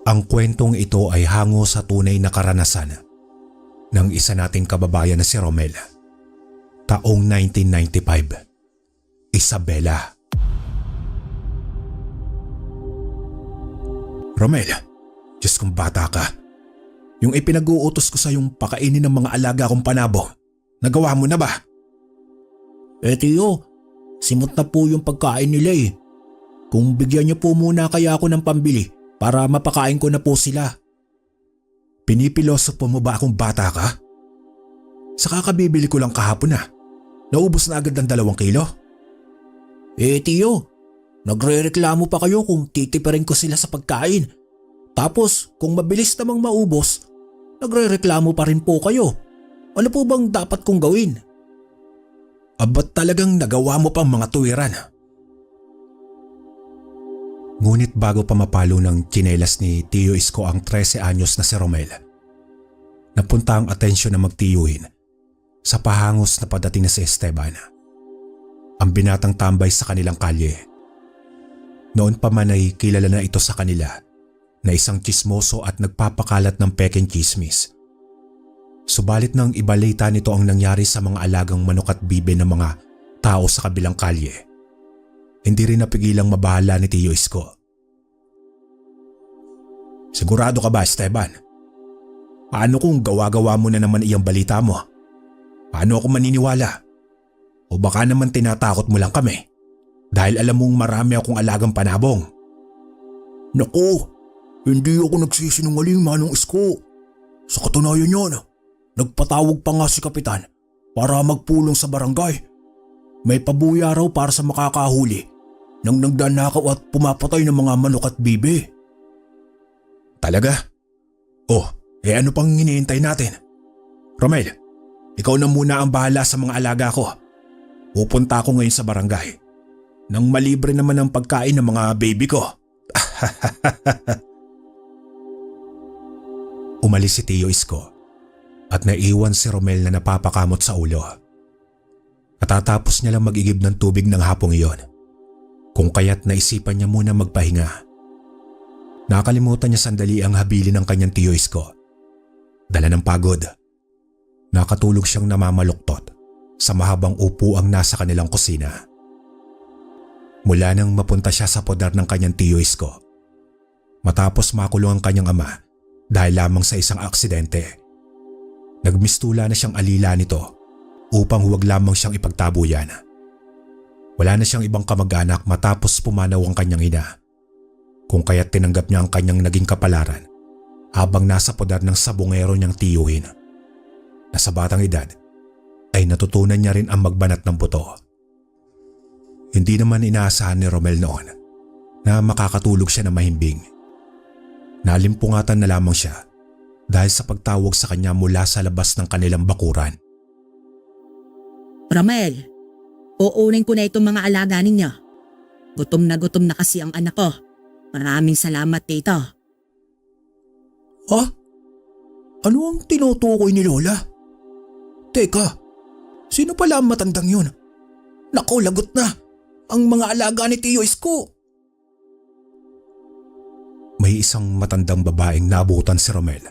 Ang kwentong ito ay hango sa tunay na karanasan ng isa nating kababayan na si Romel. Taong 1995. Isabela. Romel, Diyos kong bata ka. Yung ipinag-uutos ko sa yung pakainin ng mga alaga kong panabo, nagawa mo na ba? Tiyo, simot na po yung pagkain nila eh. Kung bigyan niyo po muna kaya ako ng pambili para mapakain ko na po sila. Pinipilosopo mo ba akong bata ka? Sa kakabibili ko lang kahapon na. Naubos na agad ng 2 kilo. Tiyo, nagre-reklamo pa kayo kung titipirin ko sila sa pagkain. Tapos kung mabilis namang maubos, nagre-reklamo pa rin po kayo. Ano po bang dapat kong gawin? Abat talagang nagawa mo pang mga tuwiran. Ngunit bago pa mapalo ng tsinelas ni Tio Isko ang 13 anyos na si Romel, napunta ang atensyon na magtiyuhin sa pahangos na padating na si Esteban, ang binatang tambay sa kanilang kalye. Noon pa man ay kilala na ito sa kanila na isang tsismoso at nagpapakalat ng pekeng tsismis. Subalit nang ibalita nito ang nangyari sa mga alagang manok at bibe ng mga tao sa kabilang kalye, hindi rin napigilang mabahala ni Tio Isko. Sigurado ka ba, Esteban? Paano kung gawa-gawa mo na naman iyang balita mo? Paano ako maniniwala? O baka naman tinatakot mo lang kami dahil alam mong marami akong alagang panabong. Naku, hindi ako nagsisinungaling, Manong Isko. Sa katunayan yan, nagpatawag pa nga si Kapitan para magpulong sa barangay. May pabuya raw para sa makakahuli nang nagdanakaw at pumapatay ng mga manok at bibe. Talaga? Oh, ano pang hinihintay natin? Romel, ikaw na muna ang bahala sa mga alaga ko. Pupunta ako ngayon sa barangay nang malibre naman ang pagkain ng mga baby ko. Umalis si Tio Isko at naiwan si Romel na napapakamot sa ulo. Katatapos niya lang mag-igib ng tubig ng hapong iyon, kung kaya't naisipan niya muna magpahinga. Nakalimutan niya sandali ang habilin ng kanyang Tio Isko. Dala ng pagod, nakatulog siyang namamaluktot sa mahabang upuang nasa kanilang kusina. Mula nang mapunta siya sa podar ng kanyang Tio Isko, matapos makulong ang kanyang ama dahil lamang sa isang aksidente, nagmistula na siyang alila nito upang huwag lamang siyang ipagtabuyan. Wala na siyang ibang kamag-anak matapos pumanaw ang kanyang ina, kung kaya't tinanggap niya ang kanyang naging kapalaran habang nasa podar ng sabongero niyang tiyuhin, na sa batang edad ay natutunan niya rin ang magbanat ng buto. Hindi naman inaasahan ni Romel noon na makakatulog siya na mahimbing. Nalimpungatan na lamang siya dahil sa pagtawag sa kanya mula sa labas ng kanilang bakuran. Romel, uunin ko na itong mga alaga ninyo. Gutom na kasi ang anak ko. Maraming salamat, tito. Ha? Ano ang tinutukoy ni Lola? Teka, sino pala ang matandang yun? Naku, lagot na! Ang mga alaga ni Tio Isko! May isang matandang babaeng naabutan si Romel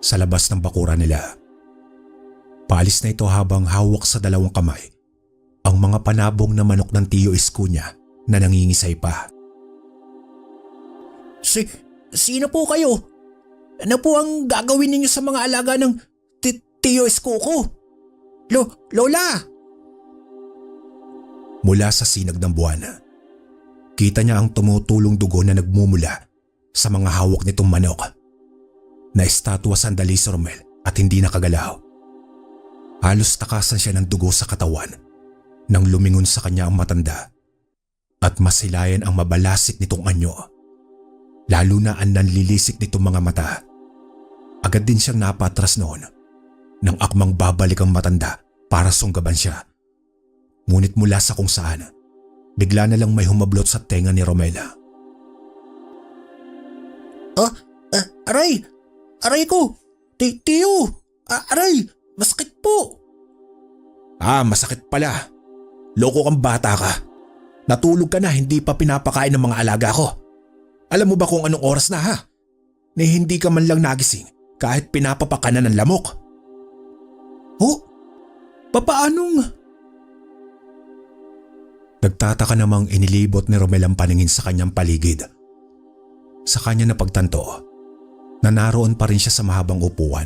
sa labas ng bakuran nila. Paalis na ito habang hawak sa 2 kamay ang mga panabong na manok ng Tio Isko niya na nangingisay pa. Sino po kayo? Ano po ang gagawin ninyo sa mga alaga ng Tio Isko ko? Lola! Mula sa sinag ng buwan, kita niya ang tumutulong dugo na nagmumula sa mga hawak nitong manok. Naistatwa sandali si Romel at hindi nakagalaw. Halos takasan siya ng dugo sa katawan nang lumingon sa kanya ang matanda at masilayan ang mabalasik nitong anyo. Lalo na ang nanlilisik nitong mga mata. Agad din siyang napatras noon nang akmang babalik ang matanda para sunggaban siya. Ngunit mula sa kung saan, bigla na lang may humablot sa tenga ni Romela. Aray! Aray ko! Tio! Aray! Masakit po! Masakit pala. Loko kang bata ka. Natulog ka na, hindi pa pinapakain ng mga alaga ko. Alam mo ba kung anong oras na, ha? ni hindi ka man lang nagising kahit pinapapa ka na ng lamok. Oh? Papaanong? Nagtataka namang inilibot ni Romel ang paningin sa kanyang paligid. Sa kanya napagtanto na naroon pa rin siya sa mahabang upuan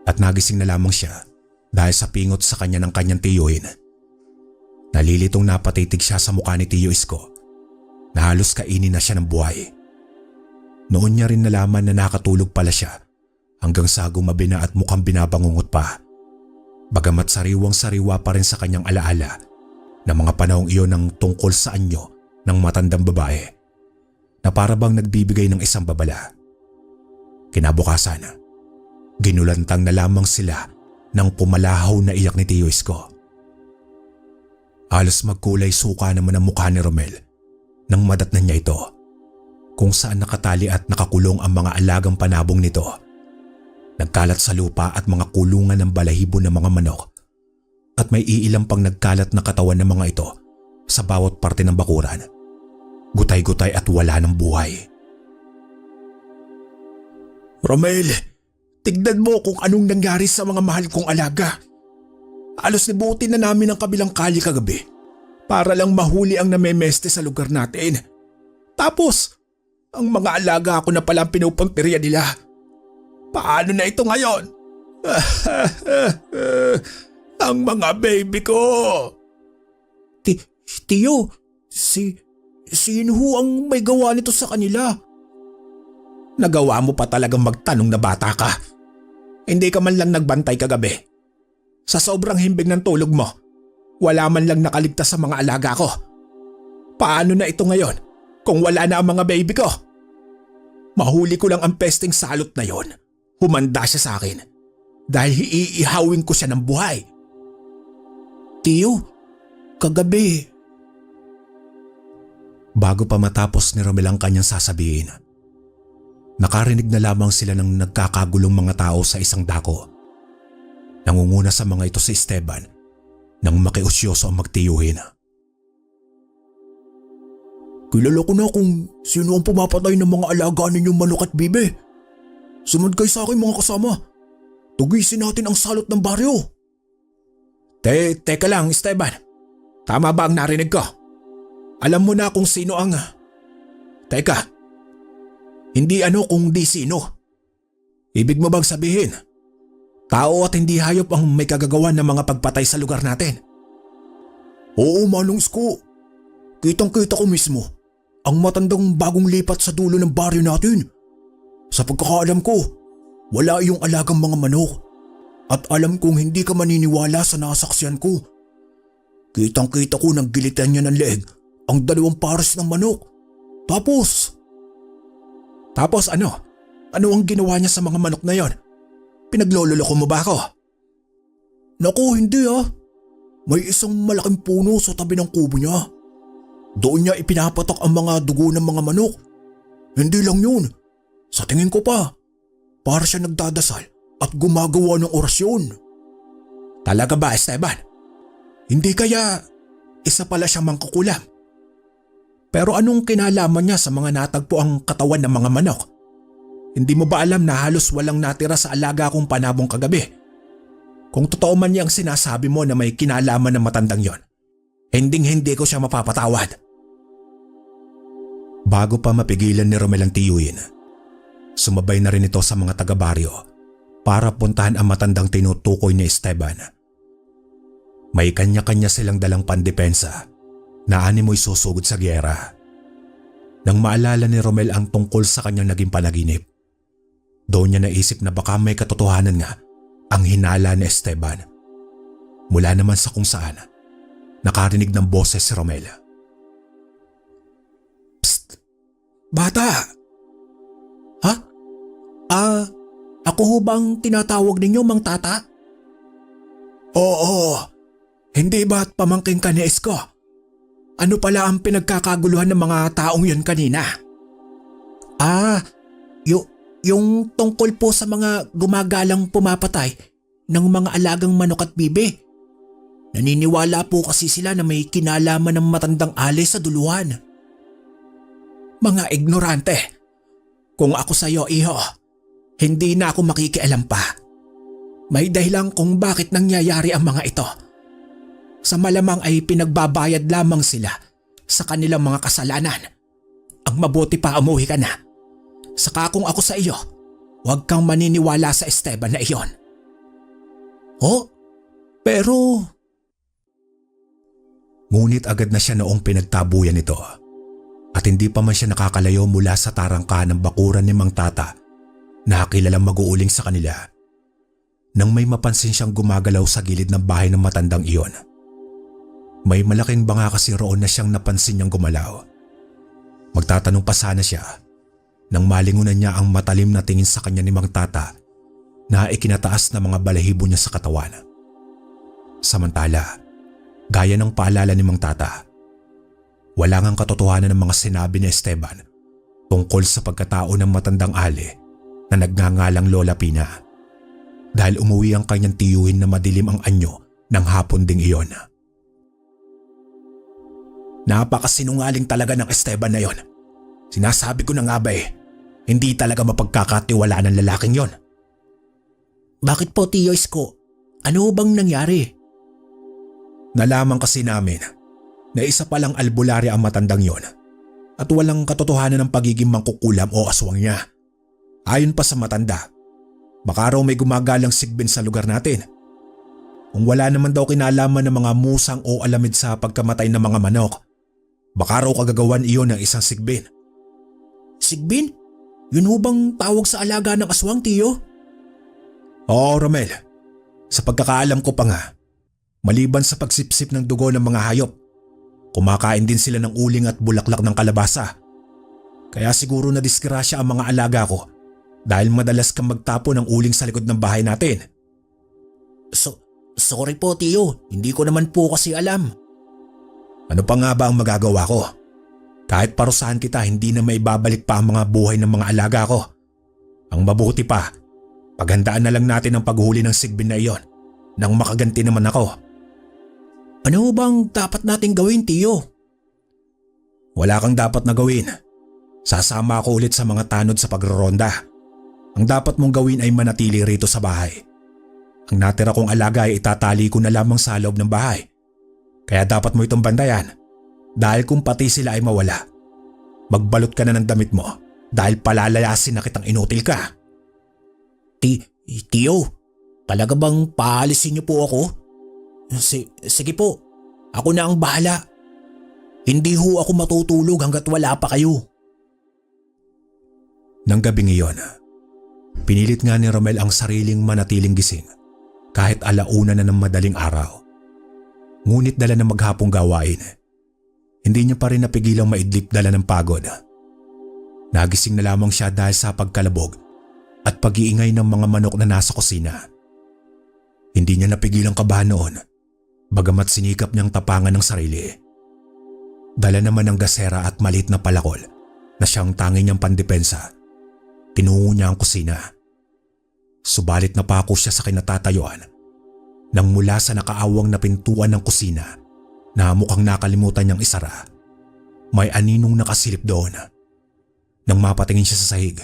at nagising na lamang siya dahil sa pingot sa kanya ng kanyang tiyuhin. Nalilitong napatitig siya sa mukha ni Tiyo Isko na halos kainin na siya ng buhay. Noon niya rin nalaman na nakatulog pala siya hanggang sa gumabi na at mukhang binabangungot pa. Bagamat sariwang-sariwa pa rin sa kanyang alaala na mga panahong iyon ng tungkol sa anyo ng matandang babae na para bang nagbibigay ng isang babala. Kinabukasan, ginulantang na lamang sila ng pumalahaw na iyak ni Tiyo Isko. Halos magkulay suka naman ang mukha ni Romel nang madatnan niya ito, kung saan nakatali at nakakulong ang mga alagang panabong nito. Nagkalat sa lupa at mga kulungan ng balahibo ng mga manok at may iilang pang nagkalat na katawan ng mga ito sa bawat parte ng bakuran. Gutay-gutay at wala ng buhay. Romel, tignan mo kung anong nangyari sa mga mahal kong alaga. Halos nibutin na namin ang kabilang kali kagabi para lang mahuli ang namemeste sa lugar natin. Tapos, ang mga alaga ko na pala ang pinupuntirya nila. Paano na ito ngayon? Ang mga baby ko! Tiyo, sino ho ang may gawa nito sa kanila? Nagawa mo pa talagang magtanong na bata ka. Hindi ka man lang nagbantay kagabi. Sa sobrang himbing ng tulog mo, wala man lang nakaligtas sa mga alaga ko. Paano na ito ngayon kung wala na ang mga baby ko? Mahuli ko lang ang pesteng salot na yon. Humanda siya sa akin dahil iihawin ko siya ng buhay. Tiyo, kagabi. Bago pa matapos ni Romel ang kanyang sasabihin, nakarinig na lamang sila ng nagkakagulong mga tao sa isang dako. Nangunguna sa mga ito si Esteban nang makiusyoso ang magtiyuhin. Kilala ko na kung sino ang pumapatay ng mga alaga ninyong manok at bibe. Sumunod kayo sa akin mga kasama. Tugisin natin ang salot ng baryo. Teka lang, Esteban. Tama ba ang narinig ko? Alam mo na kung sino ang… Teka, hindi ano kung di sino. Ibig mo bang sabihin, tao at hindi hayop ang may kagagawan ng mga pagpatay sa lugar natin? Oo, Manong Isko. Kitang-kita ko mismo ang matandang bagong lipat sa dulo ng baryo natin. Sa pagkakaalam ko, wala iyong alagang mga manok at alam kong hindi ka maniniwala sa nasaksiyan ko. Kitang-kita ko nang gilitan niya ng leeg ang 2 pares ng manok. Tapos ano? Ano ang ginawa niya sa mga manok na yon? Pinaglololoko mo ba ako? Naku, hindi ah. May isang malaking puno sa tabi ng kubo niya. Doon niya ipinapatak ang mga dugo ng mga manok. Hindi lang yun. Sa tingin ko pa, para siya nagdadasal at gumagawa ng orasyon. Talaga ba, Esteban? Hindi kaya isa pala siyang mangkukulam? Pero anong kinalaman niya sa mga natagpo ang katawan ng mga manok? Hindi mo ba alam na halos walang natira sa alaga kong panabong kagabi? Kung totoo man niyang sinasabi mo na may kinalaman ng matandang yon, hindi ko siya mapapatawad. Bago pa mapigilan ni Romel ang tiyuhin, sumabay na rin ito sa mga taga-baryo para puntahan ang matandang tinutukoy ni Esteban. May kanya-kanya silang dalang pandepensa na animoy susugod sa gyera. Nang maalala ni Romel ang tungkol sa kanyang naging panaginip, doon niya naisip na baka may katotohanan nga ang hinala ni Esteban. Mula naman sa kung saan, nakarinig ng boses si Romel. Psst! Bata! Ha? Ako ho bang tinatawag ninyo Mang Tata? Oo, hindi ba't pamangkin ka ni Isko? Ano pala ang pinagkakaguluhan ng mga taong yun kanina? Yung tungkol po sa mga gumagalang pumapatay ng mga alagang manok at bibe. Naniniwala po kasi sila na may kinalaman ng matandang ali sa duluhan. Mga ignorante! Kung ako sa'yo, iho, hindi na ako makikialam pa. May dahilan kung bakit nangyayari ang mga ito. Sa malamang ay pinagbabayad lamang sila sa kanilang mga kasalanan. Ang mabuti pa umuwi ka na. Saka kung ako sa iyo, huwag kang maniniwala sa Esteban na iyon. Oh, pero... Ngunit agad na siya noong pinagtabuyan nito. At hindi pa man siya nakakalayo mula sa tarangka ng bakuran ni Mang Tata na kilalang mag-uuling sa kanila. Nang may mapansin siyang gumagalaw sa gilid ng bahay ng matandang iyon. May malaking banga kasi roon na siyang napansin niyang gumalaw. Magtatanong pa sana siya nang malingunan niya ang matalim na tingin sa kanya ni Mang Tata na ikinataas na mga balahibo niya sa katawan. Samantala, gaya ng paalala ni Mang Tata, wala ngang katotohanan ng mga sinabi ni Esteban tungkol sa pagkatao ng matandang Ali na nagngangalang Lola Pina dahil umuwi ang kanyang tiyuhin na madilim ang anyo ng hapon ding iyon. Napakasinungaling talaga ng Esteban na yon. Sinasabi ko na nga ba hindi talaga mapagkakatiwalaan ng lalaking yon. Bakit po, Tiyo Isko? Ano bang nangyari? Nalaman kasi namin na isa palang albularya ang matandang yon at walang katotohanan ng pagiging mangkukulam o aswang niya. Ayon pa sa matanda, baka raw may gumagalang sigbin sa lugar natin. Kung wala naman daw kinalaman ng mga musang o alamid sa pagkamatay ng mga manok, baka raw kagagawan iyon ng isang sigbin. Sigbin? Yun ho bang tawag sa alaga ng aswang, Tiyo? Oo, Romel. Sa pagkakaalam ko pa nga, maliban sa pagsipsip ng dugo ng mga hayop, kumakain din sila ng uling at bulaklak ng kalabasa. Kaya siguro na disgrasya ang mga alaga ko dahil madalas kang magtapo ng uling sa likod ng bahay natin. Sorry po, Tiyo. Hindi ko naman po kasi alam. Ano pa nga ba ang magagawa ko? Kahit parusahan kita, hindi na maibabalik pa ang mga buhay ng mga alaga ko. Ang mabuti pa, paghandaan na lang natin ang paghuli ng sigbin na iyon nang makaganti naman ako. Ano bang dapat nating gawin, Tiyo? Wala kang dapat na gawin. Sasama ako ulit sa mga tanod sa pagroronda. Ang dapat mong gawin ay manatili rito sa bahay. Ang natira kong alaga ay itatali ko na lamang sa loob ng bahay. Kaya dapat mo itong bandayan. Dahil kung pati sila ay mawala, magbalot ka na ng damit mo dahil palalayasin na kitang inutil ka. Tiyo, talaga bang paalisin niyo po ako? Sige po, ako na ang bahala. Hindi ho ako matutulog hanggat wala pa kayo. Nang gabing iyon, pinilit nga ni Romel ang sariling manatiling gising kahit alauna na ng madaling araw. Ngunit dala ng maghapong gawain, hindi niya pa rin napigilang maidlip dala ng pagod. Nagising na lamang siya dahil sa pagkalabog at pag-iingay ng mga manok na nasa kusina. Hindi niya napigilang kabahan noon, bagamat sinikap niyang tapangan ng sarili. Dala naman ng gasera at maliit na palakol na siyang tanging niyang pandepensa. Tinungo niya ang kusina. Subalit napako siya sa kinatatayuan nang mula sa nakaawang na pintuan ng kusina na mukhang nakalimutan niyang isara, may aninong nakasilip doon. Nang mapatingin siya sa sahig,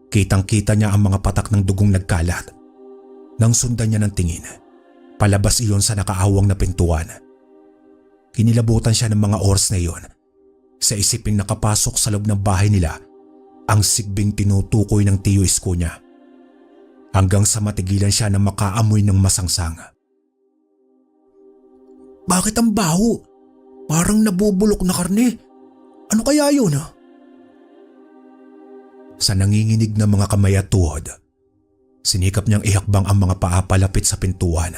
kitang-kita niya ang mga patak ng dugong nagkalat. Nang sundan niya ng tingin, palabas iyon sa nakaawang na pintuan. Kinilabutan siya ng mga oras na iyon sa isiping nakapasok sa loob ng bahay nila ang sigbing tinutukoy ng tiyo isko niya. Hanggang sa matigilan siya na makaamoy ng masangsang. Bakit ang baho? Parang nabubulok na karne. Ano kaya yun? Sa nanginginig na mga kamay at tuhod, sinikap niyang ihakbang ang mga paa palapit sa pintuan.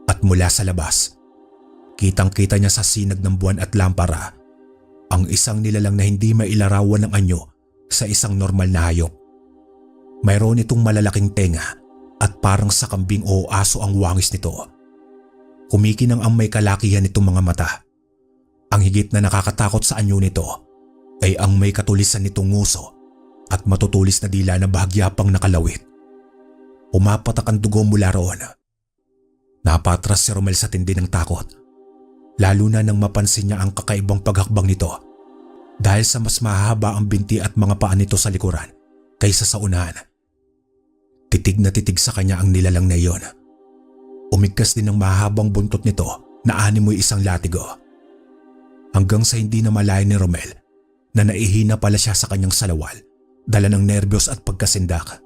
At mula sa labas, kitang-kita niya sa sinag ng buwan at lampara ang isang nilalang na hindi mailarawan ng anyo sa isang normal na hayop. Mayroon itong malalaking tenga at parang sa kambing o aso ang wangis nito. Kumikinang ang may kalakihan nitong mga mata. Ang higit na nakakatakot sa anyo nito ay ang may katulisan nitong nguso at matutulis na dila na bahagya pang nakalawit. Umapatak ang dugo mula roon. Napatras si Romel sa tindi ng takot, lalo na nang mapansin niya ang kakaibang paghakbang nito dahil sa mas mahaba ang binti at mga paa nito sa likuran kaysa sa unahan. Titig na titig sa kanya ang nilalang na iyon. Umigkas din ang mahabang buntot nito na animoy isang latigo. Hanggang sa hindi na malaya ni Romel na naihina pala siya sa kanyang salawal, dala ng nerbiyos at pagkasindak.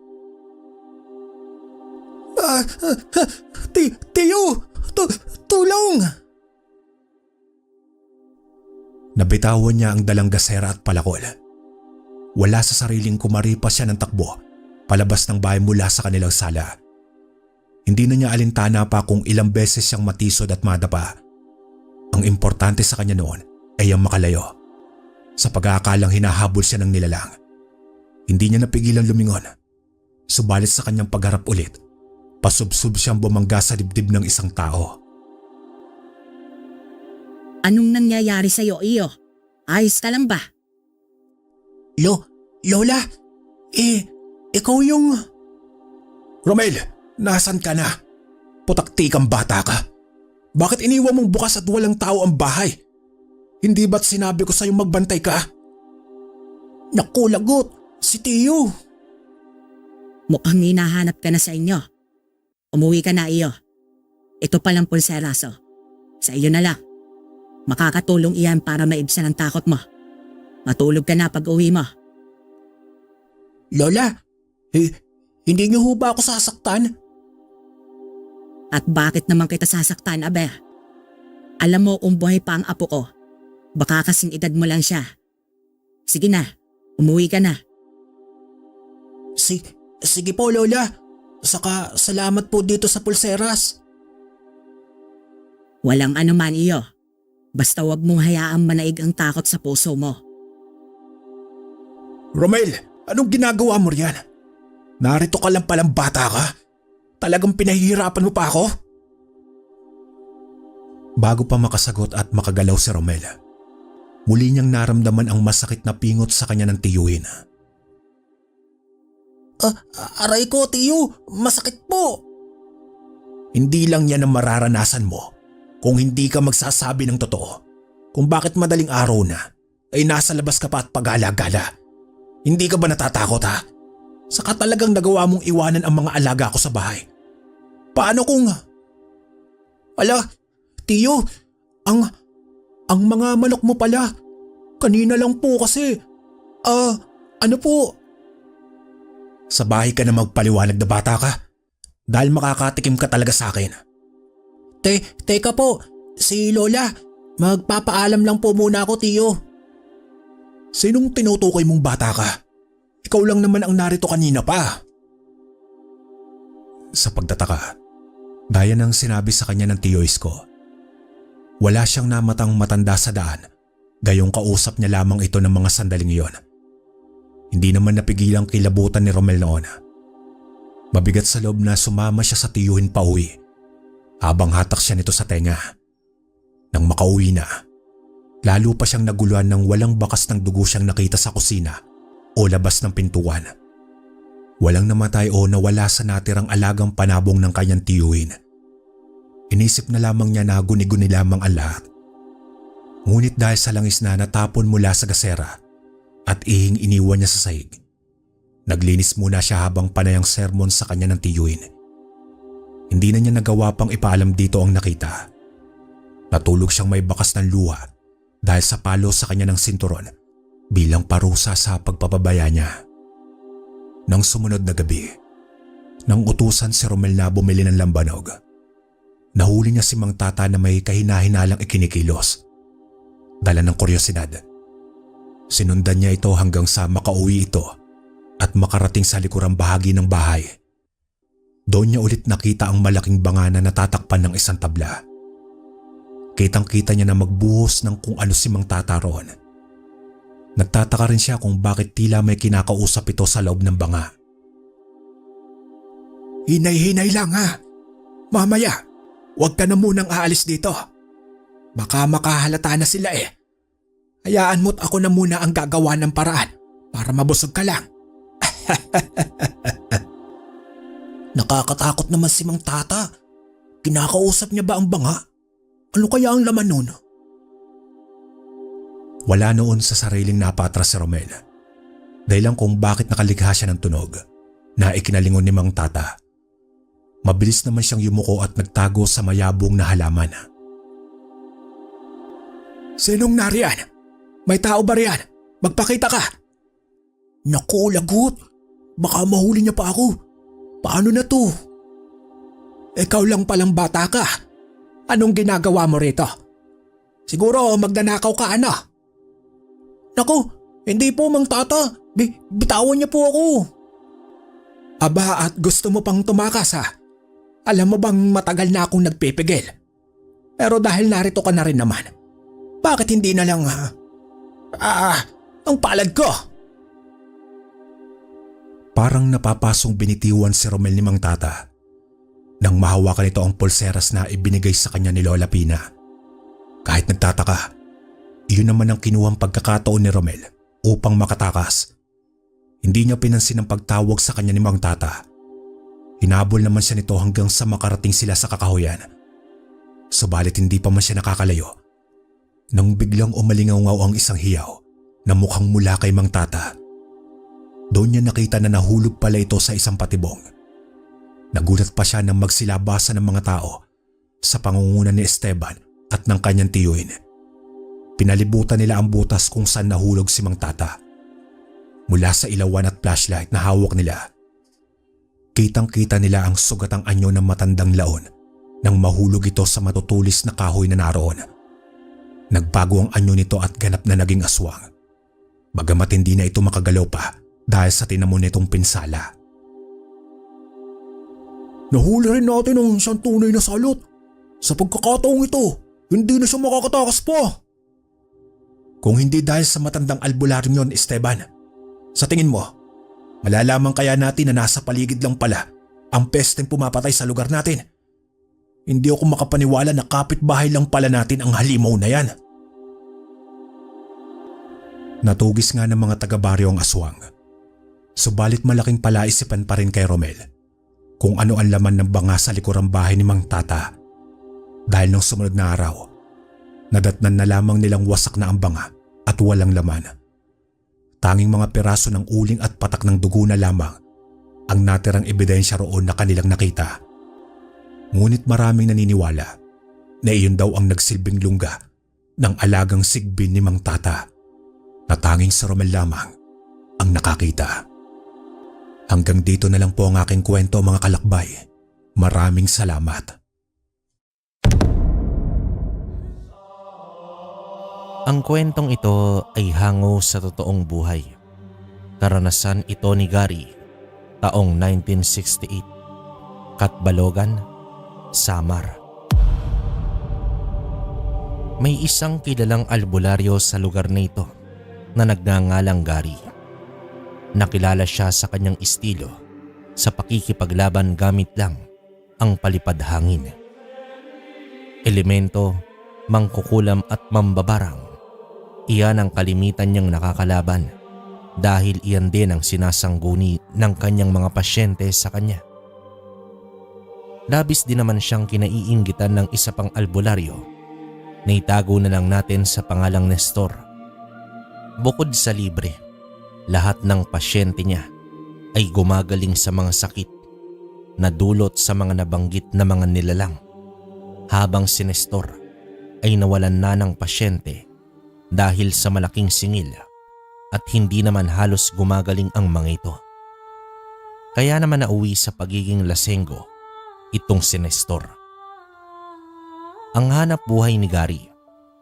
Tiyo! Tulong! Nabitawan niya ang dalang gasera at palakol. Wala sa sariling kumaripas siya ng takbo palabas ng bahay mula sa kanilang sala. Hindi na niya alintana pa kung ilang beses siyang matisod at madapa. Ang importante sa kanya noon ay ang makalayo. Sa pag-aakalang hinahabol siya ng nilalang. Hindi niya napigilan lumingon. Subalit sa kanyang pagharap ulit, pasubsob siyang bumangga sa dibdib ng isang tao. Anong nangyayari sa'yo, Iyo? Ayos ka lang ba? Lola? Ikaw yung… Romel, nasan ka na? Putakti kang bata ka. Bakit iniwan mong bukas at walang tao ang bahay? Hindi ba't sinabi ko sa'yo magbantay ka? Naku, lagot! Si Tiyo! Mukhang hinahanap ka na sa inyo. Umuwi ka na, Iyo. Ito palang pulseraso. Sa iyo na lang. Makakatulong iyan para maibsan ang takot mo. Matulog ka na pag uwi mo. Lola, hindi niyo ho ba ako sasaktan? At bakit naman kita sasaktan, abe? Alam mo kung buhay pa ang apo ko. Baka kasing edad mo lang siya. Sige na, umuwi ka na. Sige po, Lola. Saka salamat po dito sa pulseras. Walang anuman, Iyo. Basta wag mong hayaang manaig ang takot sa puso mo. Romel, anong ginagawa mo riyan? Narito ka lang palang bata ka? Talagang pinahihirapan mo pa ako? Bago pa makasagot at makagalaw si Romel, muli niyang naramdaman ang masakit na pingot sa kanya ng tiyuhin. Aray ko, Tiyo! Masakit po! Hindi lang yan ang mararanasan mo kung hindi ka magsasabi ng totoo. Kung bakit madaling araw na ay nasa labas ka pa at pagala-gala. Hindi ka ba natatakot ha? Saka talagang nagawa mong iwanan ang mga alaga ko sa bahay. Paano kung… Ala, Tiyo, ang mga manok mo pala, kanina lang po kasi. Ano po? Sa bahay ka na magpaliwanag na bata ka dahil makakatikim ka talaga sa akin. Teka po, si Lola, magpapaalam lang po muna ako, Tiyo. Sinong tinutukoy mong bata ka? Ikaw lang naman ang narito kanina pa. Sa pagtataka, gaya ng sinabi sa kanya ng tiyo Isko, wala siyang namatang matanda sa daan, gayong kausap niya lamang ito ng mga sandaling iyon. Hindi naman napigilang kilabutan ni Romel noon. Mabigat sa loob na sumama siya sa tiyuhin pa uwi, habang hatak siya nito sa tenga. Nang makauwi na, lalo pa siyang naguluhan ng walang bakas ng dugo siyang nakita sa kusina o labas ng pintuan. Walang namatay o nawala sa natirang alagang panabong ng kanyang tiyuhin. Inisip na lamang niya na guni-guni lamang ang lahat. Ngunit dahil sa langis na natapon mula sa gasera at ihing iniwan niya sa sahig, naglinis muna siya habang panay ang sermon sa kanya ng tiyuhin. Hindi na niya nagawa pang ipaalam dito ang nakita. Natulog siyang may bakas ng luha dahil sa palo sa kanya ng sinturon bilang parusa sa pagpapabaya niya. Nang sumunod na gabi, nang utusan si Romel na bumili ng lambanog, nahuli niya si Mang Tata na may kahina-hinalang ikinikilos. Dala ng kuryosidad, sinundan niya ito hanggang sa makauwi ito at makarating sa likurang bahagi ng bahay. Doon niya ulit nakita ang malaking banga na natatakpan ng isang tabla. Kitang-kita niya na magbuhos ng kung ano si Mang Tata roon. Nagtataka rin siya kung bakit tila may kinakausap ito sa loob ng banga. Hinay-hinay lang ha. Mamaya, huwag ka na munang aalis dito. Baka makahalata na sila eh. Hayaan mo't ako na muna ang gagawa ng paraan para mabusog ka lang. Nakakatakot naman si Mang Tata. Kinakausap niya ba ang banga? Ano kaya ang laman nun? Wala noon sa sariling napatras si Romel. Dahilan kung bakit nakalikha siya ng tunog na ikinalingon ni Mang Tata. Mabilis naman siyang yumuko at nagtago sa mayabong na halaman. Sinong nariyan? May tao ba riyan? Magpakita ka! Naku, lagot! Baka mahuli niya pa ako. Paano na to? Ikaw lang palang bata ka. Anong ginagawa mo rito? Siguro magnanakaw ka, ano? Naku, hindi po, Mang Tata. Bitawan niya po ako. Aba, at gusto mo pang tumakas, ha? Alam mo bang matagal na akong nagpipigil? Pero dahil narito ka na rin naman, bakit hindi na lang, ang palad ko? Parang napapasong binitiwan si Romel ni Mang Tata nang mahawakan ito ang pulseras na ibinigay sa kanya ni Lola Pina. Kahit nagtataka, iyon naman ang kinuhang pagkakataon ni Romel upang makatakas. Hindi niya pinansin ang pagtawag sa kanya ni Mang Tata. Hinabol naman siya nito hanggang sa makarating sila sa kakahuyan. Subalit hindi pa man siya nakakalayo nang biglang umalingaw-ngaw ang isang hiyaw na mukhang mula kay Mang Tata. Doon niya nakita na nahulog pala ito sa isang patibong. Nagulat pa siya nang magsilabasa ng mga tao sa pangunguna ni Esteban at ng kanyang tiyuhin. Pinalibutan nila ang butas kung saan nahulog si Mang Tata. Mula sa ilawan at flashlight na hawak nila, kitang-kita nila ang sugatang anyo ng matandang laon nang mahulog ito sa matutulis na kahoy na naroon. Nagbago ang anyo nito at ganap na naging aswang. Bagamat hindi na ito makagalaw pa dahil sa tinamo nitong pinsala. Nahuli rin natin ang isang tunay na salot. Sa pagkakataong ito, hindi na siya makakatakas pa. Kung hindi dahil sa matandang albularyo yon, Esteban, sa tingin mo, malalaman kaya natin na nasa paligid lang pala ang pesteng pumapatay sa lugar natin? Hindi ako makapaniwala na kapitbahay lang pala natin ang halimaw na yan. Natugis nga ng mga taga-baryo ang aswang. Subalit malaking palaisipan pa rin kay Romel kung ano ang laman ng banga sa likurang bahay ni Mang Tata. Dahil nung sumunod na araw, nadatnan na lamang nilang wasak na ang banga at walang laman. Tanging mga piraso ng uling at patak ng dugo na lamang ang natirang ebidensya roon na kanilang nakita. Ngunit maraming naniniwala na iyon daw ang nagsilbing lungga ng alagang sigbin ni Mang Tata na tanging si Romel lamang ang nakakita. Hanggang dito na lang po ang aking kwento, mga kalakbay. Maraming salamat. Ang kwentong ito ay hango sa totoong buhay. Karanasan ito ni Gary, taong 1968, Katbalogan, Samar. May isang kilalang albularyo sa lugar na ito na nagngangalang Gary. Nakilala siya sa kanyang estilo sa pakikipaglaban gamit lang ang palipad hangin. Elemento, mangkukulam at mambabarang. Iyan ang kalimitan niyang nakakalaban dahil iyan din ang sinasangguni ng kanyang mga pasyente sa kanya. Labis din naman siyang kinaiinggitan ng isa pang albularyo na itago na lang natin sa pangalang Nestor. Bukod sa libre, lahat ng pasyente niya ay gumagaling sa mga sakit na dulot sa mga nabanggit na mga nilalang, habang si Nestor ay nawalan na ng pasyente dahil sa malaking singil at hindi naman halos gumagaling ang mga ito. Kaya naman nauwi sa pagiging lasenggo itong si Nestor. Ang hanap buhay ni Gary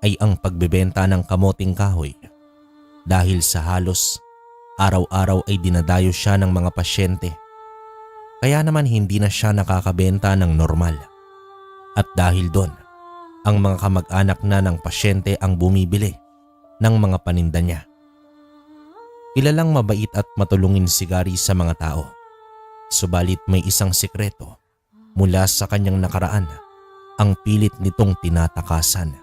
ay ang pagbebenta ng kamoting kahoy dahil sa halos araw-araw ay dinadayo siya ng mga pasyente. Kaya naman hindi na siya nakakabenta ng normal. At dahil doon, ang mga kamag-anak na ng pasyente ang bumibili ng mga paninda niya. Kilalang mabait at matulungin si Gary sa mga tao. Subalit may isang sikreto mula sa kanyang nakaraan ang pilit nitong tinatakasan.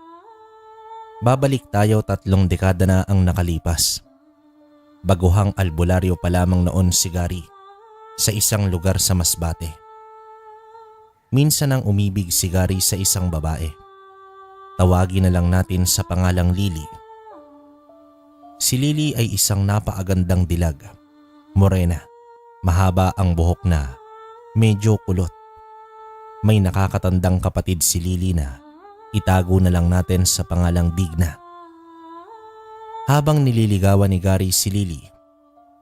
Babalik tayo 3 dekada na ang nakalipas. Baguhang albularyo pa lamang noon si Gary sa isang lugar sa Masbate. Minsan ang umibig si Gary sa isang babae. Tawagin na lang natin sa pangalang Lily. Si Lily ay isang napakagandang dilag. Morena, mahaba ang buhok na medyo kulot. May nakakatandang kapatid si Lily na itago na lang natin sa pangalang Digna. Habang nililigawan ni Gary si Lily,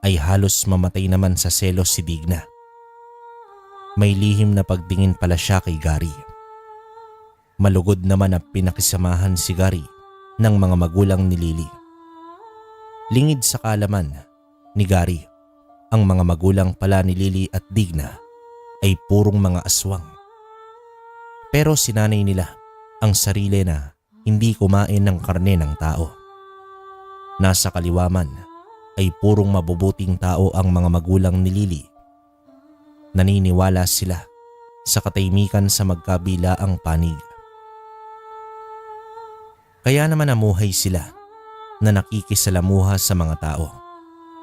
ay halos mamatay naman sa selos si Digna. May lihim na pagtingin pala siya kay Gary. Malugod naman na pinakisamahan si Gary ng mga magulang ni Lily. Lingid sa kaalaman ni Gary, ang mga magulang pala ni Lily at Digna ay purong mga aswang. Pero sinanay nila ang sarili na hindi kumain ng karne ng tao. Nasa kaliwaman ay purong mabubuting tao ang mga magulang ni Lily. Naniniwala sila sa katahimikan sa magkabilaang panig. Kaya naman namuhay sila na nakikisalamuha sa mga tao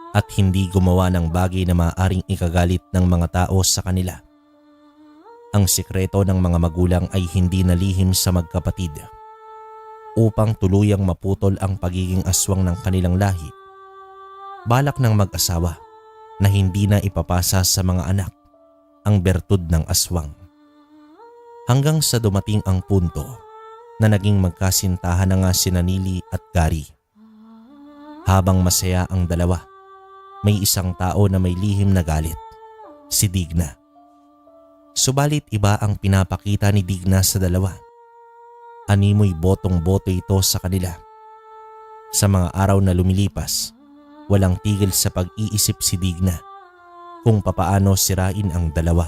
at hindi gumawa ng bagay na maaaring ikagalit ng mga tao sa kanila. Ang sikreto ng mga magulang ay hindi nalihim sa magkapatid upang tuluyang maputol ang pagiging aswang ng kanilang lahi. Balak ng mag-asawa na hindi na ipapasa sa mga anak ang bertud ng aswang. Hanggang sa dumating ang punto na naging magkasintahan na nga sina Lily at Gary. Habang masaya ang dalawa, may isang tao na may lihim na galit, si Digna. Subalit iba ang pinapakita ni Digna sa dalawa. Animoy botong-boto ito sa kanila. Sa mga araw na lumilipas, walang tigil sa pag-iisip si Digna kung papaano sirain ang dalawa.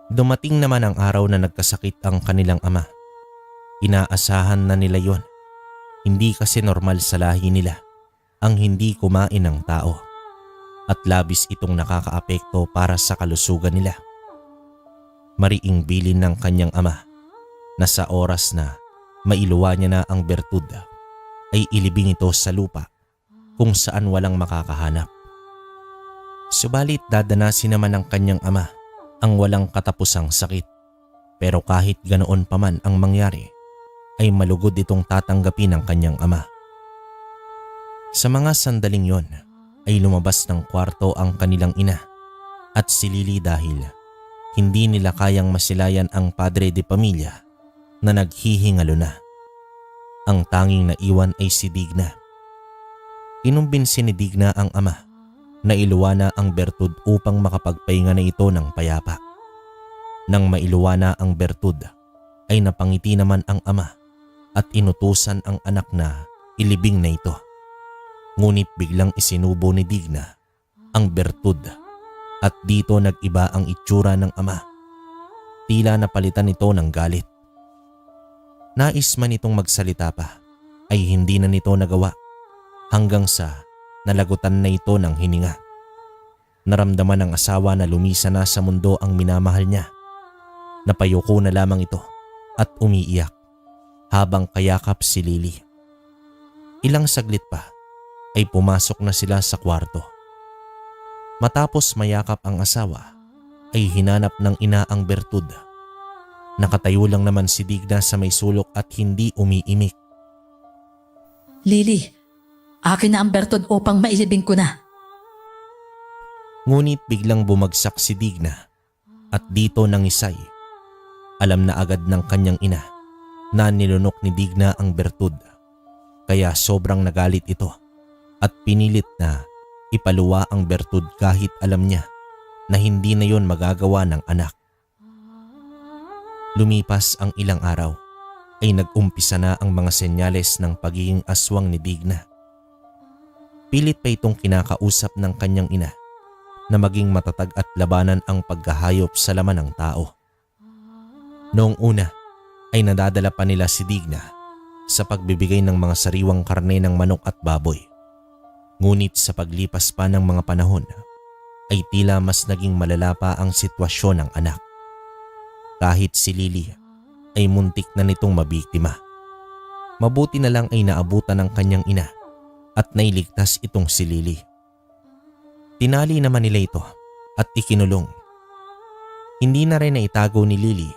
Dumating naman ang araw na nagkasakit ang kanilang ama. Inaasahan na nila yon. Hindi kasi normal sa lahi nila ang hindi kumain ng tao at labis itong nakakaapekto para sa kalusugan nila. Mariing bilin ng kanyang ama na sa oras na mailuwa niya na ang bertud ay ilibing ito sa lupa kung saan walang makakahanap. Subalit dadanasin naman ng kanyang ama ang walang katapusang sakit, pero kahit ganoon pa man ang mangyari ay malugod itong tatanggapin ng kanyang ama. Sa mga sandaling yon ay lumabas ng kwarto ang kanilang ina at si Lily dahil hindi nila kayang masilayan ang padre de pamilya na naghihingalo na. Ang tanging naiwan ay si Digna. Kinumbinsi ni Digna ang ama na iluwa na ang bertud upang makapagpahinga na ito ng payapa. Nang mailuwa na ang bertud ay napangiti naman ang ama at inutusan ang anak na ilibing na ito. Ngunit biglang isinubo ni Digna ang bertud at dito nag-iba ang itsura ng ama. Tila napalitan ito ng galit. Nais man itong magsalita pa ay hindi na nito nagawa hanggang sa nalagutan na ito ng hininga. Naramdaman ng asawa na lumisa na sa mundo ang minamahal niya. Napayuko na lamang ito at umiiyak habang kayakap si Lily. Ilang saglit pa ay pumasok na sila sa kwarto. Matapos mayakap ang asawa ay hinanap ng ina ang bertud. Nakatayo lang naman si Digna sa may sulok at hindi umiimik. Lily, akin na ang bertud upang mailibing ko na. Ngunit biglang bumagsak si Digna at dito nangisay. Alam na agad ng kanyang ina na nilunok ni Digna ang bertud, kaya sobrang nagalit ito at pinilit na ipaluwa ang bertud kahit alam niya na hindi na yon magagawa ng anak. Lumipas ang ilang araw ay nag-umpisa na ang mga senyales ng pagiging aswang ni Digna. Pilit pa itong kinakausap ng kanyang ina na maging matatag at labanan ang paghahayop sa laman ng tao. Noong una ay nadadala pa nila si Digna sa pagbibigay ng mga sariwang karne ng manok at baboy. Ngunit sa paglipas pa ng mga panahon ay tila mas naging malala pa ang sitwasyon ng anak. Kahit si Lily ay muntik na nitong mabiktima. Mabuti na lang ay naabutan ng kanyang ina at nailigtas itong si Lily. Tinali naman nila ito at ikinulong. Hindi na rin naitago ni Lily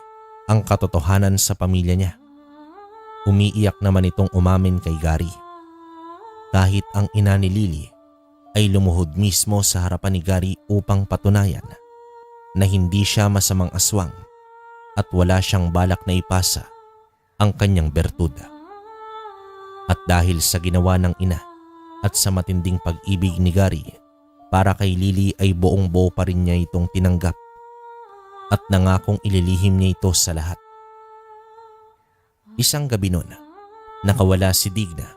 ang katotohanan sa pamilya niya. Umiiyak naman itong umamin kay Gary. Kahit ang ina ni Lily ay lumuhod mismo sa harapan ni Gary upang patunayan na hindi siya masamang aswang at wala siyang balak na ipasa ang kanyang bertud. At dahil sa ginawa ng ina at sa matinding pag-ibig ni Gary para kay Lily ay buong buo pa rin niya itong tinanggap at nangakong ililihim niya ito sa lahat. Isang gabi nun, nakawala si Digna.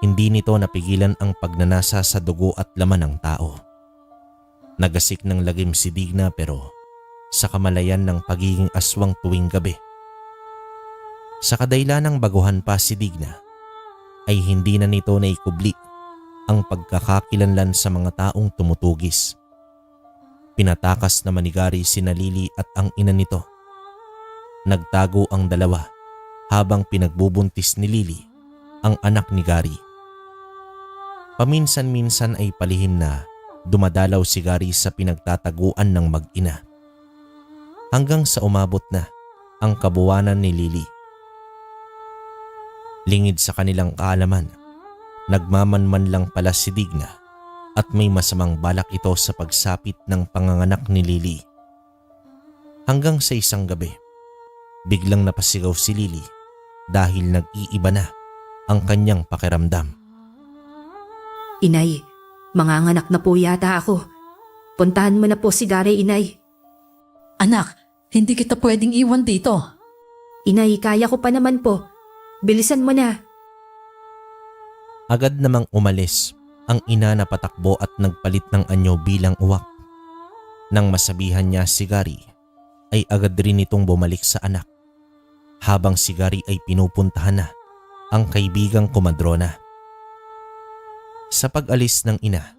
Hindi nito napigilan ang pagnanasa sa dugo at laman ng tao. Nagasik ng lagim si Digna pero sa kamalayan ng pagiging aswang tuwing gabi. Sa kadailanang baguhan pa si Digna ay hindi na nito naikubli ang pagkakakilanlan sa mga taong tumutugis. Pinatakas naman ni Gary sina Lily at ang ina nito. Nagtago ang dalawa habang pinagbubuntis ni Lily ang anak ni Gary. Paminsan-minsan ay palihim na dumadalaw si Gary sa pinagtataguan ng mag-ina. Hanggang sa umabot na ang kabuwanan ni Lily. Lingid sa kanilang kaalaman, nagmamanman lang pala si Digna at may masamang balak ito sa pagsapit ng panganganak ni Lily. Hanggang sa isang gabi, biglang napasigaw si Lily dahil nag-iiba na ang kanyang pakiramdam. Inay, manganganak na po yata ako. Puntahan mo na po si Gary, Inay. Anak, hindi kita pwedeng iwan dito. Inay, kaya ko pa naman po. Bilisan mo na. Agad namang umalis ang ina na patakbo at nagpalit ng anyo bilang uwak. Nang masabihan niya si Gary, ay agad rin itong bumalik sa anak. Habang si Gary ay pinupuntahan na ang kaibigang komadrona. Sa pag-alis ng ina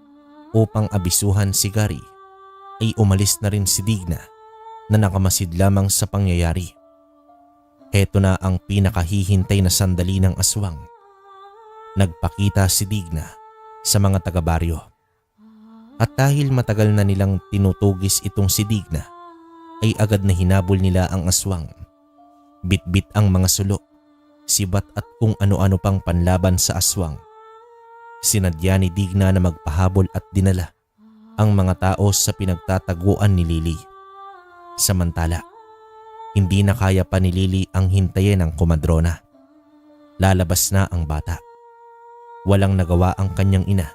upang abisuhan si Gary, ay umalis na rin si Digna na nakamasid lamang sa pangyayari. Heto na ang pinakahihintay na sandali ng aswang. Nagpakita si Digna sa mga taga-baryo. At dahil matagal na nilang tinutugis itong si Digna, ay agad na hinabol nila ang aswang. Bitbit ang mga sulok, sibat at kung ano-ano pang panlaban sa aswang. Sinadya ni Digna na magpahabol at dinala ang mga tao sa pinagtataguan ni Lily. Samantala, hindi na kaya pa ni Lily ang hintayin ng komadrona. Lalabas na ang bata. Walang nagawa ang kanyang ina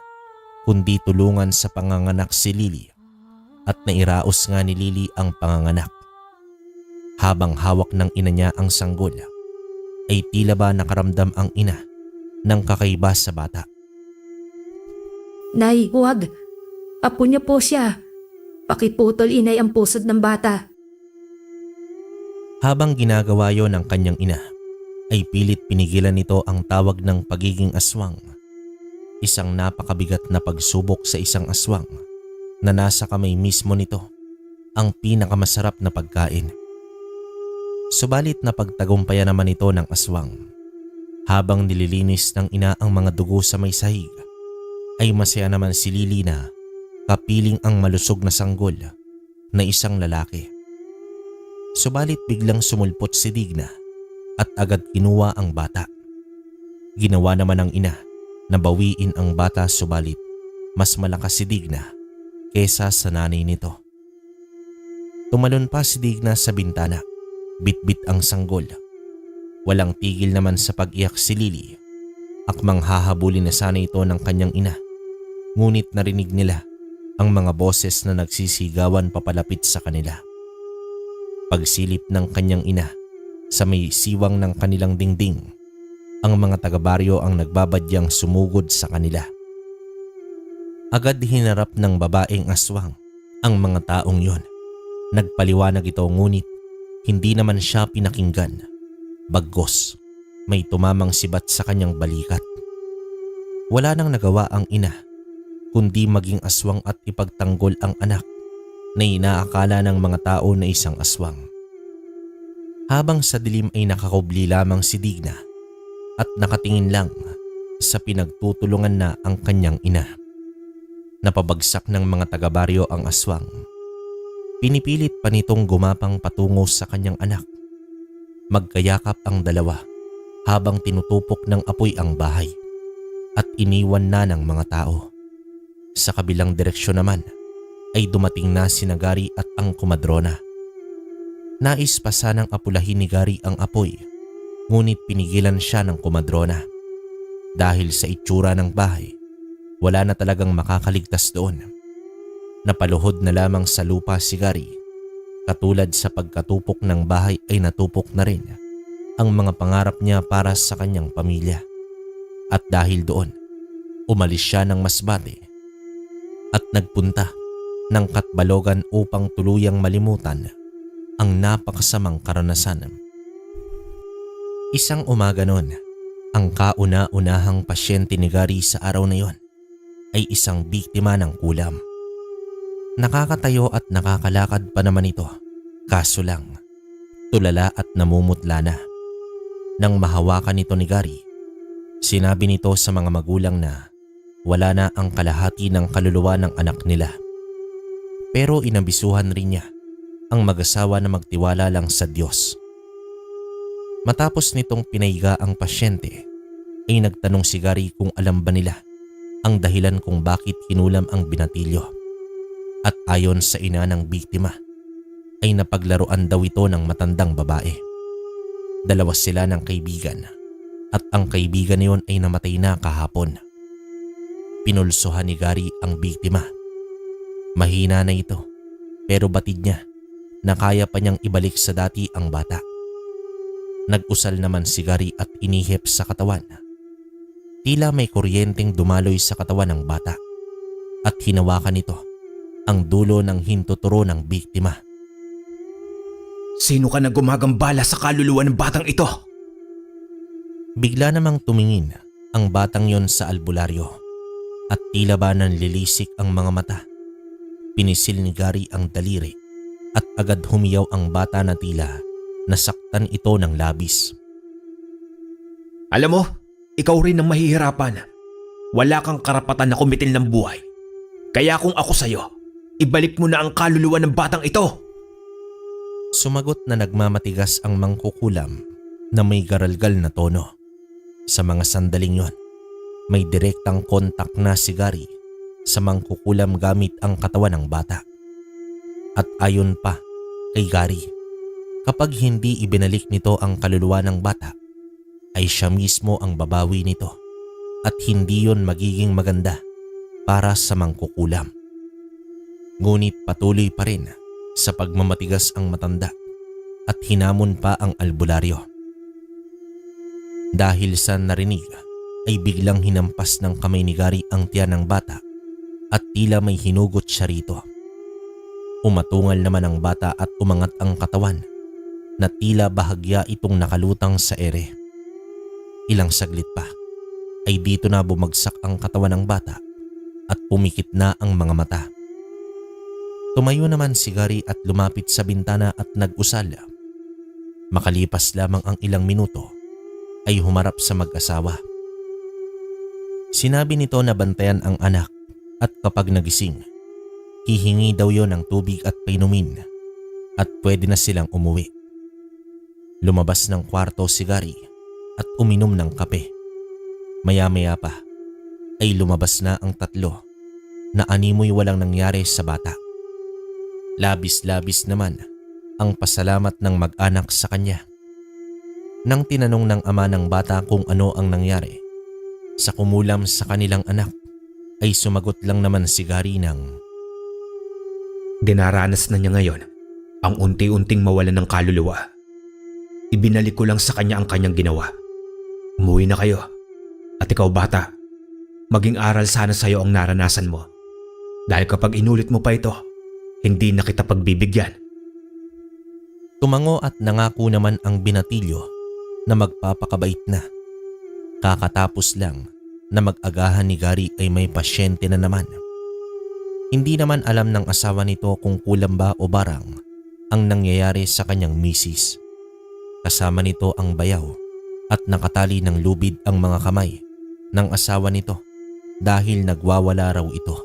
kundi tulungan sa panganganak si Lily at nairaos nga ni Lily ang panganganak. Habang hawak ng ina niya ang sanggol, ay tila ba nakaramdam ang ina ng kakaiba sa bata. Nay, huwag. Apo niya po siya. Pakiputol, Inay, ang pusod ng bata. Habang ginagawa yon ng kanyang ina, ay pilit pinigilan nito ang tawag ng pagiging aswang. Isang napakabigat na pagsubok sa isang aswang na nasa kamay mismo nito ang pinakamasarap na pagkain. Subalit na pagtagumpayan naman ito ng aswang. Habang nililinis ng ina ang mga dugo sa may sahig, ay masaya naman si Lily na kapiling ang malusog na sanggol na isang lalaki. Subalit biglang sumulpot si Digna at agad kinuha ang bata. Ginawa naman ng ina na bawiin ang bata, subalit mas malakas si Digna kesa sa nanay nito. Tumalon pa si Digna sa bintana, bitbit ang sanggol. Walang tigil naman sa pag-iyak si Lily. Akmang hahabulin na sana ito ng kanyang ina. Ngunit narinig nila ang mga boses na nagsisigawan papalapit sa kanila. Pagsilip ng kanyang ina sa may siwang ng kanilang dingding, ang mga taga-baryo ang nagbabadyang sumugod sa kanila. Agad hinarap ng babaeng aswang ang mga taong yon. Nagpaliwanag ito ngunit hindi naman siya pinakinggan. Bagkus, may tumamang sibat sa kanyang balikat. Wala nang nagawa ang ina kundi maging aswang at ipagtanggol ang anak na inaakala ng mga tao na isang aswang. Habang sa dilim ay nakakubli lamang si Digna at nakatingin lang sa pinagtutulungan na ang kanyang ina. Napabagsak ng mga taga-baryo ang aswang. Pinipilit pa nitong gumapang patungo sa kanyang anak. Magkayakap ang dalawa habang tinutupok ng apoy ang bahay. at iniwan na ng mga tao. Sa kabilang direksyon naman ay dumating na sina Gary at ang kumadrona. Nais pa sanang apulahin ni Gary ang apoy, ngunit pinigilan siya ng kumadrona. Dahil sa itsura ng bahay, wala na talagang makakaligtas doon. Napaluhod na lamang sa lupa si Gary. Katulad sa pagkatupok ng bahay ay natupok na rin ang mga pangarap niya para sa kanyang pamilya. At dahil doon, umalis siya ng Masbate at nagpunta ng Katbalogan upang tuluyang malimutan ang napakasamang karanasan. Isang umaga noon, ang kauna-unahang pasyente ni Gary sa araw na yon ay isang biktima ng kulam. Nakakatayo at nakakalakad pa naman ito, kaso lang, tulala at namumutla na. Nang mahawakan nito ni Gary, sinabi nito sa mga magulang na wala na ang kalahati ng kaluluwa ng anak nila. Pero inabisuhan rin niya ang mag-asawa na magtiwala lang sa Diyos. Matapos nitong pinaiga ang pasyente, ay nagtanong si Gary kung alam ba nila ang dahilan kung bakit kinulam ang binatilyo. At ayon sa ina ng biktima, ay napaglaruan daw ito ng matandang babae. Dalawa sila ng kaibigan at ang kaibigan niyon ay namatay na kahapon. Pinulsuhan ni Gary ang biktima. Mahina na ito pero batid niya na kaya pa niyang ibalik sa dati ang bata. Nag-usal naman si Gary at inihip sa katawan. Tila may kuryenteng dumaloy sa katawan ng bata at hinawakan nito ang dulo ng hintuturo ng biktima. Sino ka na gumagambala sa kaluluwa ng batang ito? Bigla namang tumingin ang batang yon sa albularyo at tila ba nanlilisik ang mga mata. Pinisil ni Gary ang daliri at agad humiyaw ang bata na tila nasaktan ito ng labis. Alam mo, ikaw rin ang mahihirapan. Wala kang karapatan na kumitil ng buhay. Kaya kung ako sa'yo, ibalik mo na ang kaluluwa ng batang ito. Sumagot na nagmamatigas ang mangkukulam na may garalgal na tono. Sa mga sandaling yon, may direktang kontak na si Gary sa mangkukulam gamit ang katawan ng bata. At ayon pa kay Gary, kapag hindi ibinalik nito ang kaluluwa ng bata, ay siya mismo ang babawi nito at hindi yon magiging maganda para sa mangkukulam. Ngunit patuloy pa rin sa pagmamatigas ang matanda at hinamon pa ang albularyo. Dahil sa narinig ay biglang hinampas ng kamay ni Gary ang tiyan ng bata at tila may hinugot siya rito. Umatungal naman ang bata at umangat ang katawan na tila bahagya itong nakalutang sa ere. Ilang saglit pa ay dito na bumagsak ang katawan ng bata at pumikit na ang mga mata. Tumayo naman si Gary at lumapit sa bintana at nag-usal. Makalipas lamang ang ilang minuto ay humarap sa mag-asawa. Sinabi nito na bantayan ang anak at kapag nagising, hihingi daw yon ng tubig at painumin at pwede na silang umuwi. Lumabas ng kwarto si Gary at uminom ng kape. Maya-maya pa ay lumabas na ang tatlo na animoy walang nangyari sa bata. Labis-labis naman ang pasalamat ng mag-anak sa kanya. Nang tinanong ng ama ng bata kung ano ang nangyari sa kumulam sa kanilang anak, ay sumagot lang naman si Gary ng, Dinaranas na niya ngayon ang unti-unting mawalan ng kaluluwa. Ibinalik ko lang sa kanya ang kanyang ginawa. Umuwi na kayo. At ikaw bata, maging aral sana sa'yo ang naranasan mo. Dahil kapag inulit mo pa ito, hindi na kita pagbibigyan. Tumango at nangako naman ang binatilyo na magpapakabait na. Kakatapos lang na mag-agahan ni Gary ay may pasyente na naman. Hindi naman alam ng asawa nito kung kulam ba o barang ang nangyayari sa kanyang misis. Kasama nito ang bayaw at nakatali ng lubid ang mga kamay ng asawa nito dahil nagwawala raw ito.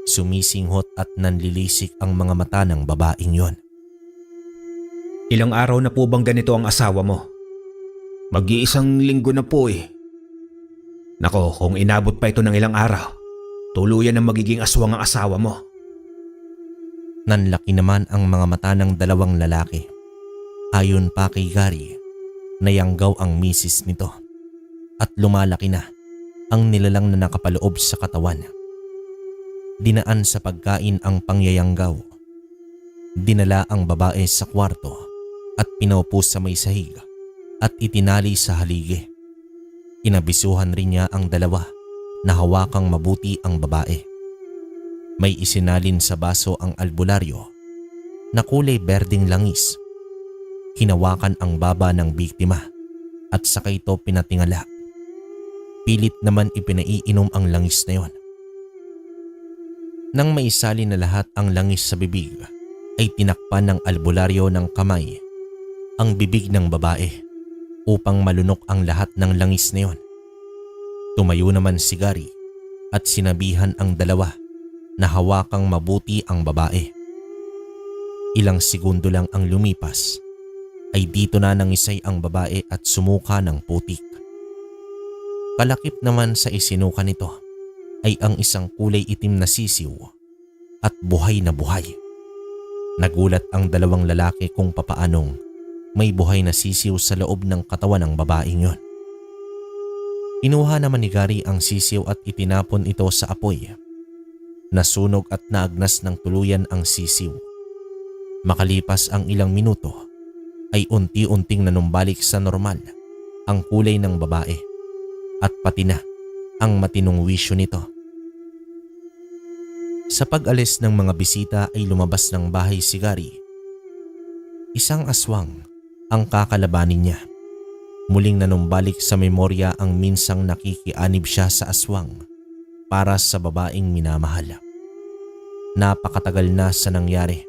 Sumisinghot at nanlilisik ang mga mata ng babaeng yon. Ilang araw na po bang ganito ang asawa mo? Mag-iisang linggo na po eh. Nako, kung inabot pa ito ng ilang araw, tuluyan ang magiging aswang ang asawa mo. Nanlaki naman ang mga mata ng dalawang lalaki. Ayon pa kay Gary, nayanggaw ang misis nito at lumalaki na ang nilalang na nakapaloob sa katawan. Dinaan sa pagkain ang pangyayanggaw. Dinala ang babae sa kwarto at pinaupo sa may sahig at itinali sa haligi. Inabisuhan rin niya ang dalawa na hawakang mabuti ang babae. May isinalin sa baso ang albularyo na kulay berdeng langis. Hinawakan ang baba ng biktima at saka ito pinatingala. Pilit naman ipinaiinom ang langis na yon. Nang maisalin na lahat ang langis sa bibig, ay tinakpan ng albularyo ng kamay ang bibig ng babae upang malunok ang lahat ng langis na yon. Tumayo naman si Gary at sinabihan ang dalawa na hawakang mabuti ang babae. Ilang segundo lang ang lumipas ay dito na nangisay ang babae at sumuka ng putik. Kalakip naman sa isinuka nito ay ang isang kulay itim na sisiw at buhay na buhay. Nagulat ang dalawang lalaki kung papaanong may buhay na sisiw sa loob ng katawan ng babaeng yon. Inuha naman ni Gary ang sisiw at itinapon ito sa apoy. Nasunog at naagnas ng tuluyan ang sisiw. Makalipas ang ilang minuto ay unti-unting nanumbalik sa normal ang kulay ng babae at pati na ang matinong wisyo nito. Sa pag-alis ng mga bisita ay lumabas ng bahay si Gary. Isang aswang ang kakalabanin niya. Muling nanumbalik sa memorya ang minsang nakikianib siya sa aswang para sa babaeng minamahal. Napakatagal na sa nangyari,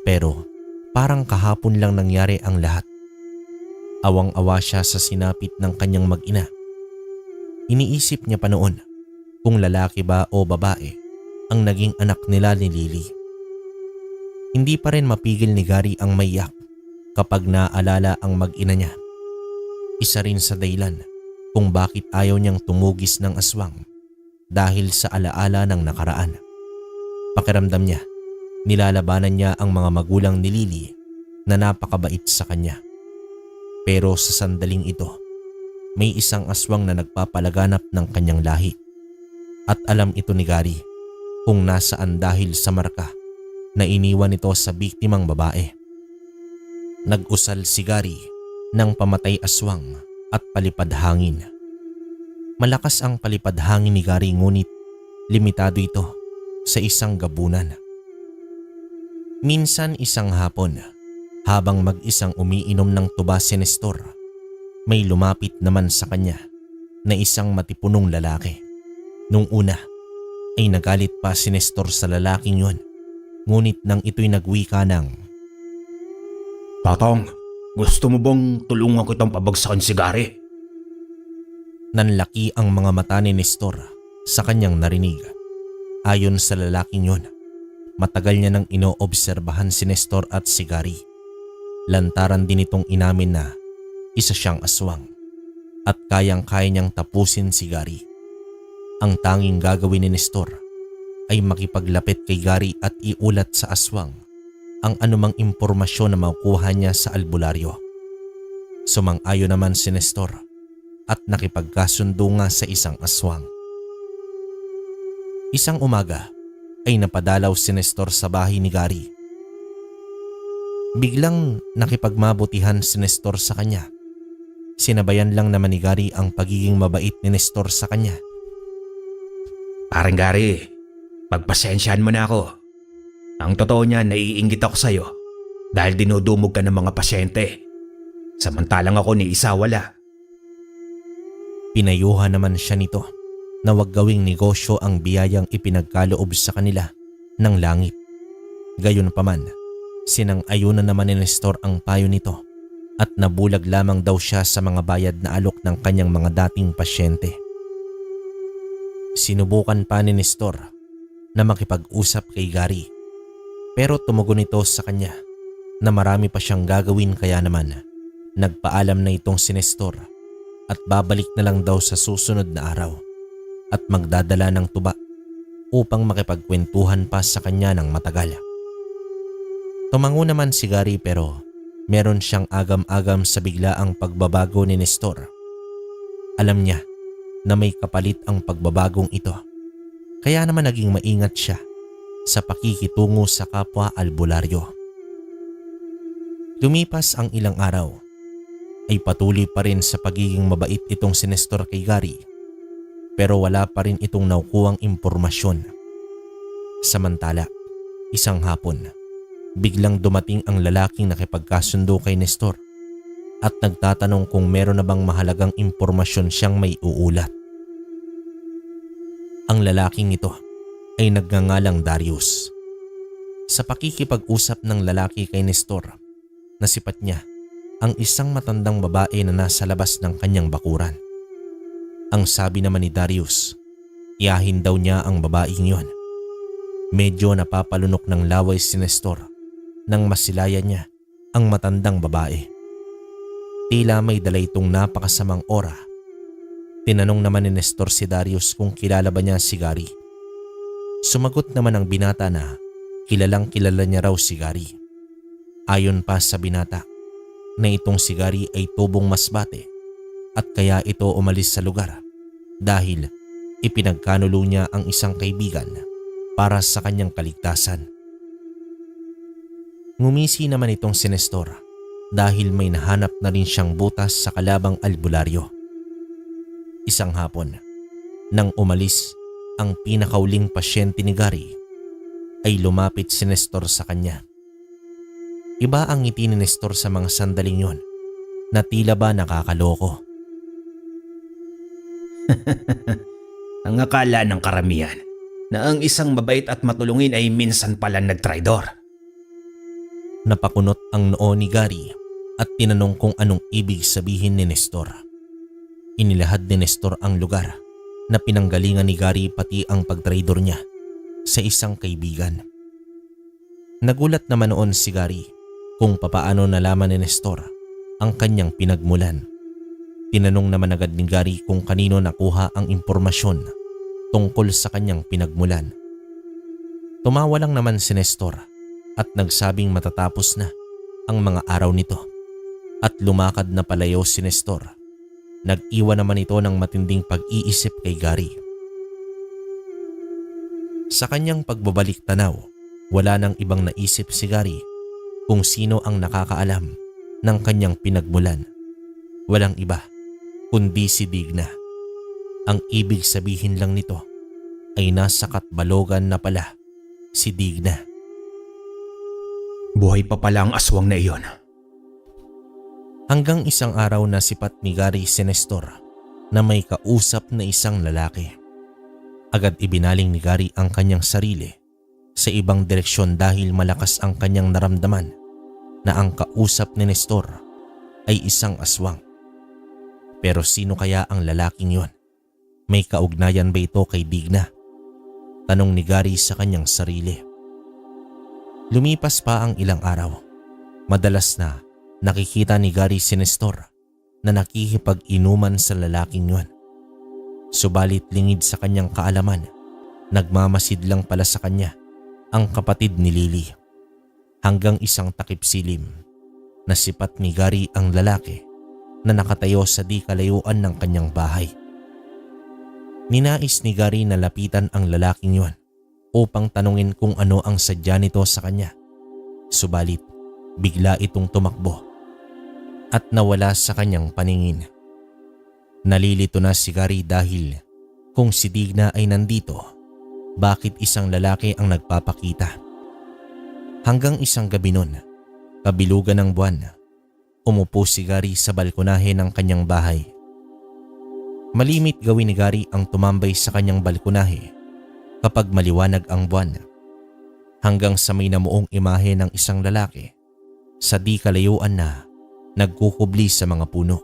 pero parang kahapon lang nangyari ang lahat. Awang-awa siya sa sinapit ng kanyang mag-ina. Iniisip niya pa noon kung lalaki ba o babae ang naging anak nila ni Lily. Hindi pa rin mapigil ni Gary ang maiyak kapag naaalala ang mag-ina niya. Isa rin sa dahilan kung bakit ayaw niyang tumugis ng aswang dahil sa alaala ng nakaraan. Pakiramdam niya, nilalabanan niya ang mga magulang ni Lily na napakabait sa kanya. Pero sa sandaling ito, may isang aswang na nagpapalaganap ng kanyang lahi. At alam ito ni Gary kung nasaan dahil sa marka na iniwan ito sa biktimang babae. Nag-usal si Gary ng pamatay aswang at palipad hangin. Malakas ang palipad hangin ni Gary ngunit limitado ito sa isang gabunan. Minsan isang hapon, habang mag-isang umiinom ng tuba si Nestor, may lumapit naman sa kanya na isang matipunong lalaki. Nung una ay nagalit pa si Nestor sa lalaking yon, ngunit nang ito'y nagwika ng, Tatang, gusto mo bang tulungan kitang pabagsakan si Gary? nanlaki ang mga mata ni Nestor sa kanyang narinig. Ayon sa lalaking yon, matagal niya nang inoobserbahan si Nestor at si Gary. Lantaran din itong inamin na isa siyang aswang at kayang-kaya niyang tapusin si Gary. Ang tanging gagawin ni Nestor ay makipaglapit kay Gary at iulat sa aswang ang anumang impormasyon na makukuha niya sa albularyo. Sumang-ayon naman si Nestor at nakipagkasundo nga sa isang aswang. Isang umaga ay napadalaw si Nestor sa bahay ni Gary. Biglang nakipagmabutihan si Nestor sa kanya. Sinabayan lang naman ni Gary ang pagiging mabait ni Nestor sa kanya. Parang Gary, pagpasensyahan mo na ako. Ang totoo niya, naiinggit ako sa'yo dahil dinudumog ka ng mga pasyente. Samantalang ako ni isa wala. Pinayuhan naman siya nito na huwag gawing negosyo ang biyayang ipinagkaloob sa kanila ng langit. Gayunpaman, sinang-ayunan naman ni Nestor ang payo nito at nabulag lamang daw siya sa mga bayad na alok ng kanyang mga dating pasyente. Sinubukan pa ni Nestor na makipag-usap kay Gary, pero tumugon ito sa kanya na marami pa siyang gagawin, kaya naman nagpaalam na itong si Nestor at babalik na lang daw sa susunod na araw at magdadala ng tuba upang makipagkwentuhan pa sa kanya ng matagal. Tumango naman si Gary pero meron siyang agam-agam sa biglaang pagbabago ni Nestor. Alam niya na may kapalit ang pagbabagong ito, kaya naman naging maingat siya sa pakikitungo sa kapwa albularyo. Lumipas ang ilang araw ay patuloy pa rin sa pagiging mabait itong si Nestor kay Gary, pero wala pa rin itong nakukuhang impormasyon. Samantala, isang hapon, biglang dumating ang lalaking nakipagkasundo kay Nestor at nagtatanong kung meron na bang mahalagang impormasyon siyang may uulat. Ang lalaking ito ay nagngangalang Darius. Sa pakikipag-usap ng lalaki kay Nestor, nasipat niya ang isang matandang babae na nasa labas ng kanyang bakuran. Ang sabi naman ni Darius, iyahin daw niya ang babaeng yon. Medyo napapalunok ng laway si Nestor nang masilayan niya ang matandang babae. Tila may dala itong napakasamang aura. Tinanong naman ni Nestor si Darius kung kilala ba niya si Gary. Sumagot naman ang binata na kilalang kilala niya raw si Gary. Ayon pa sa binata na itong si Gary ay tubong masbate at kaya ito umalis sa lugar dahil ipinagkanulo niya ang isang kaibigan para sa kanyang kaligtasan. Ngumisi naman itong si Nestor dahil may nahanap na rin siyang butas sa kalabang albularyo. Isang hapon, nang umalis ang pinakauling pasyente ni Gary, ay lumapit si Nestor sa kanya. Iba ang ngiti ni Nestor sa mga sandaling yon na tila ba nakakaloko. Ang akala ng karamihan na ang isang mabait at matulungin ay minsan pala nagtraidor. Napakunot ang noo ni Gary at tinanong kung anong ibig sabihin ni Nestor. Inilahad ni Nestor ang lugar na pinanggalingan ni Gary pati ang pagtraidor niya sa isang kaibigan. Nagulat naman noon si Gary kung papaano nalaman ni Nestor ang kanyang pinagmulan. Tinanong naman agad ni Gary kung kanino nakuha ang impormasyon tungkol sa kanyang pinagmulan. Tumawa lang naman si Nestor at nagsabing matatapos na ang mga araw nito at lumakad na palayo si Nestor. Nag-iwan naman ito ng matinding pag-iisip kay Gary. Sa kanyang pagbabalik tanaw, wala nang ibang naisip si Gary kung sino ang nakakaalam ng kanyang pinagmulan. Walang iba kundi si Digna. Ang ibig sabihin lang nito ay nasa Katbalogan na pala si Digna. Buhay pa pala ang aswang na iyon. Hanggang isang araw na sipat ni Gary si Nestor na may kausap na isang lalaki. Agad ibinaling ni Gary ang kanyang sarili sa ibang direksyon dahil malakas ang kanyang naramdaman na ang kausap ni Nestor ay isang aswang. Pero sino kaya ang lalaking yon? May kaugnayan ba ito kay Digna? Tanong ni Gary sa kanyang sarili. Lumipas pa ang ilang araw. Madalas na nakikita ni Gary si Nestor na nakikipag-inuman sa lalaking yon. Subalit lingid sa kanyang kaalaman, nagmamasid lang pala sa kanya ang kapatid ni Lily. Hanggang isang takip silim, nasipat ni Gary ang lalaki na nakatayo sa di kalayuan ng kanyang bahay. Ninais ni Gary na lapitan ang lalaking yon upang tanungin kung ano ang sadya nito sa kanya. Subalit bigla itong tumakbo at nawala sa kanyang paningin. Nalilito na si Gary dahil kung si Digna ay nandito, bakit isang lalaki ang nagpapakita? Hanggang isang gabi nun, kabilugan ng buwan, umupo si Gary sa balkonahe ng kanyang bahay. Malimit gawin ni Gary ang tumambay sa kanyang balkonahe kapag maliwanag ang buwan, hanggang sa may namuong imahe ng isang lalaki sa di kalayuan na nagkukubli sa mga puno.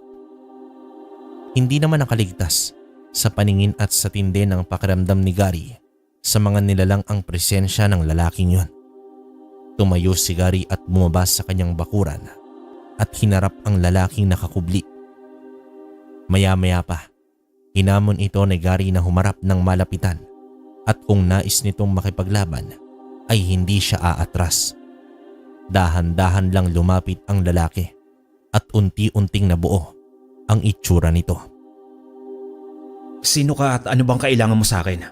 Hindi naman nakaligtas sa paningin at sa tindi ng pakiramdam ni Gary sa mga nilalang ang presensya ng lalaking yon. Tumayo si Gary at bumaba sa kanyang bakuran at hinarap ang lalaking nakakubli. Maya-maya pa, hinamon ito ni Gary na humarap ng malapitan at kung nais nitong makipaglaban ay hindi siya aatras. Dahan-dahan lang lumapit ang lalaki at unti-unting nabuo ang itsura nito. Sino ka at ano bang kailangan mo sa akin?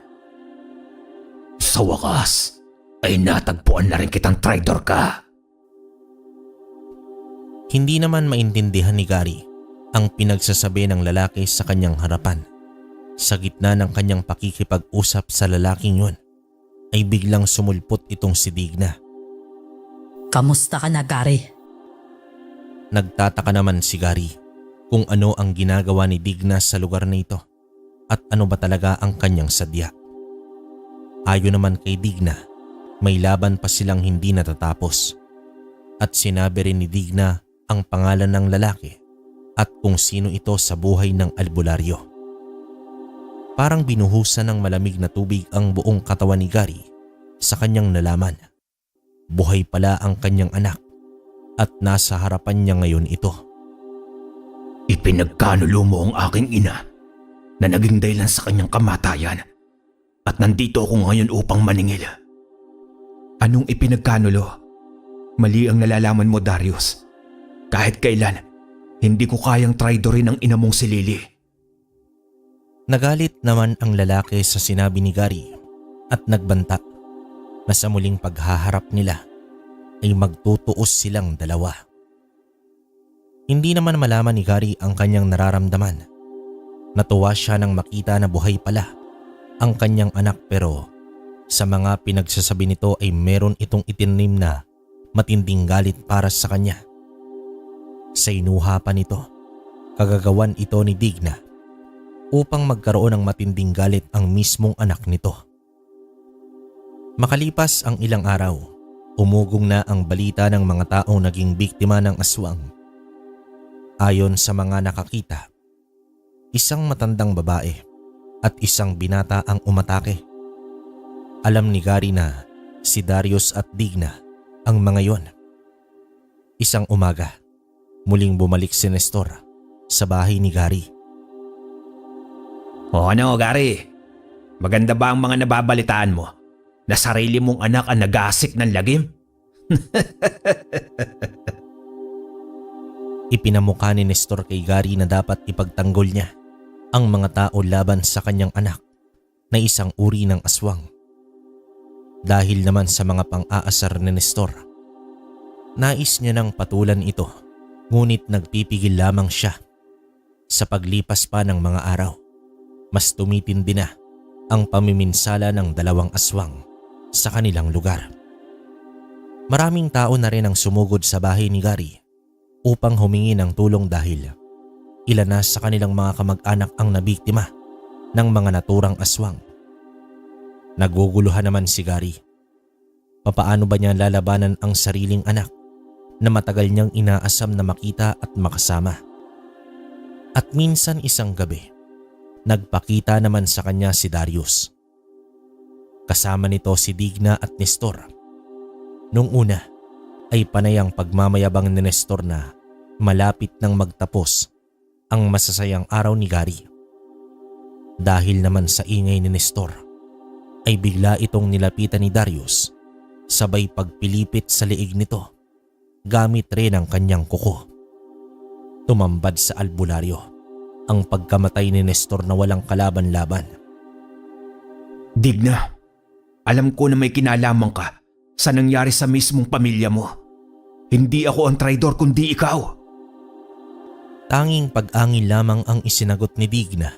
Sa wakas, ay natagpuan na rin kitang traitor ka. Hindi naman maintindihan ni Gary ang pinagsasabi ng lalaki sa kanyang harapan. Sa gitna ng kanyang pakikipag-usap sa lalaking yun, ay biglang sumulpot itong si Digna. Kamusta ka na, Gary? Nagtataka naman si Gary kung ano ang ginagawa ni Digna sa lugar na ito at ano ba talaga ang kanyang sadya. Ayon naman kay Digna, may laban pa silang hindi natatapos at sinabi rin ni Digna ang pangalan ng lalaki at kung sino ito sa buhay ng albularyo. Parang binuhusan ng malamig na tubig ang buong katawan ni Gary sa kanyang nalaman. Buhay pala ang kanyang anak at nasa harapan niya ngayon ito. Ipinagkanulo mo ang aking ina na naging dahilan sa kanyang kamatayan at nandito ako ngayon upang maningil. Anong ipinagkanulo? Mali ang nalalaman mo, Darius. Kahit kailan, hindi ko kayang traidorin ang ina mong si Lily. Nagalit naman ang lalaki sa sinabi ni Gary at nagbanta na sa muling paghaharap nila ay magtutuos silang dalawa. Hindi naman malaman ni Gary ang kanyang nararamdaman. Natuwa siya nang makita na buhay pala ang kanyang anak pero sa mga pinagsasabi nito ay meron itong itinim na matinding galit para sa kanya. Sa inuha pa nito, kagagawan ito ni Digna upang magkaroon ng matinding galit ang mismong anak nito. Makalipas ang ilang araw, umugong na ang balita ng mga taong naging biktima ng aswang. Ayon sa mga nakakita, isang matandang babae at isang binata ang umatake. Alam ni Gary na si Darius at Digna ang mga yon. Isang umaga, muling bumalik si Nestor sa bahay ni Gary. O ano, Gary? Maganda ba ang mga nababalitaan mo? Na sarili mong anak ang nag-aasik ng lagim? Ipinamukha ni Nestor kay Gary na dapat ipagtanggol niya ang mga tao laban sa kanyang anak na isang uri ng aswang. Dahil naman sa mga pang-aasar ni Nestor, nais niya nang patulan ito ngunit nagpipigil lamang siya. Sa paglipas pa ng mga araw, mas tumitindi na ang pamiminsala ng dalawang aswang sa kanilang lugar. Maraming tao na rin ang sumugod sa bahay ni Gary upang humingi ng tulong dahil ilan na sa kanilang mga kamag-anak ang nabiktima ng mga naturang aswang. Naguguluhan naman si Gary. Papaano ba niya lalabanan ang sariling anak na matagal niyang inaasam na makita at makasama? At minsan isang gabi, nagpakita naman sa kanya si Darius. Kasama nito si Digna at Nestor. Nung una ay panay ang pagmamayabang ni Nestor na malapit nang magtapos ang masasayang araw ni Gary. Dahil naman sa ingay ni Nestor ay bigla itong nilapitan ni Darius sabay pagpilipit sa liig nito gamit rin ang kanyang kuko. Tumambad sa albularyo ang pagkamatay ni Nestor na walang kalaban-laban. Digna, alam ko na may kinalaman ka sa nangyari sa mismong pamilya mo. Hindi ako ang traidor kundi ikaw. Tanging pag-angin lamang ang isinagot ni Digna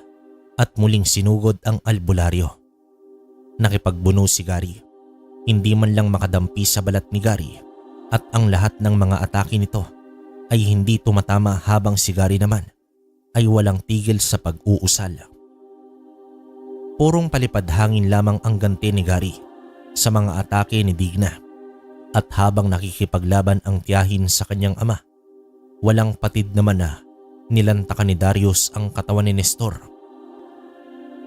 at muling sinugod ang albularyo. Nakipagbuno si Gary. Hindi man lang makadampi sa balat ni Gary at ang lahat ng mga atake nito ay hindi tumatama habang si Gary naman ay walang tigil sa pag-uusal. Purong palipad hangin lamang ang ganti ni Gary sa mga atake ni Digna at habang nakikipaglaban ang tiyahin sa kanyang ama, walang patid naman na nilantakan ni Darius ang katawan ni Nestor.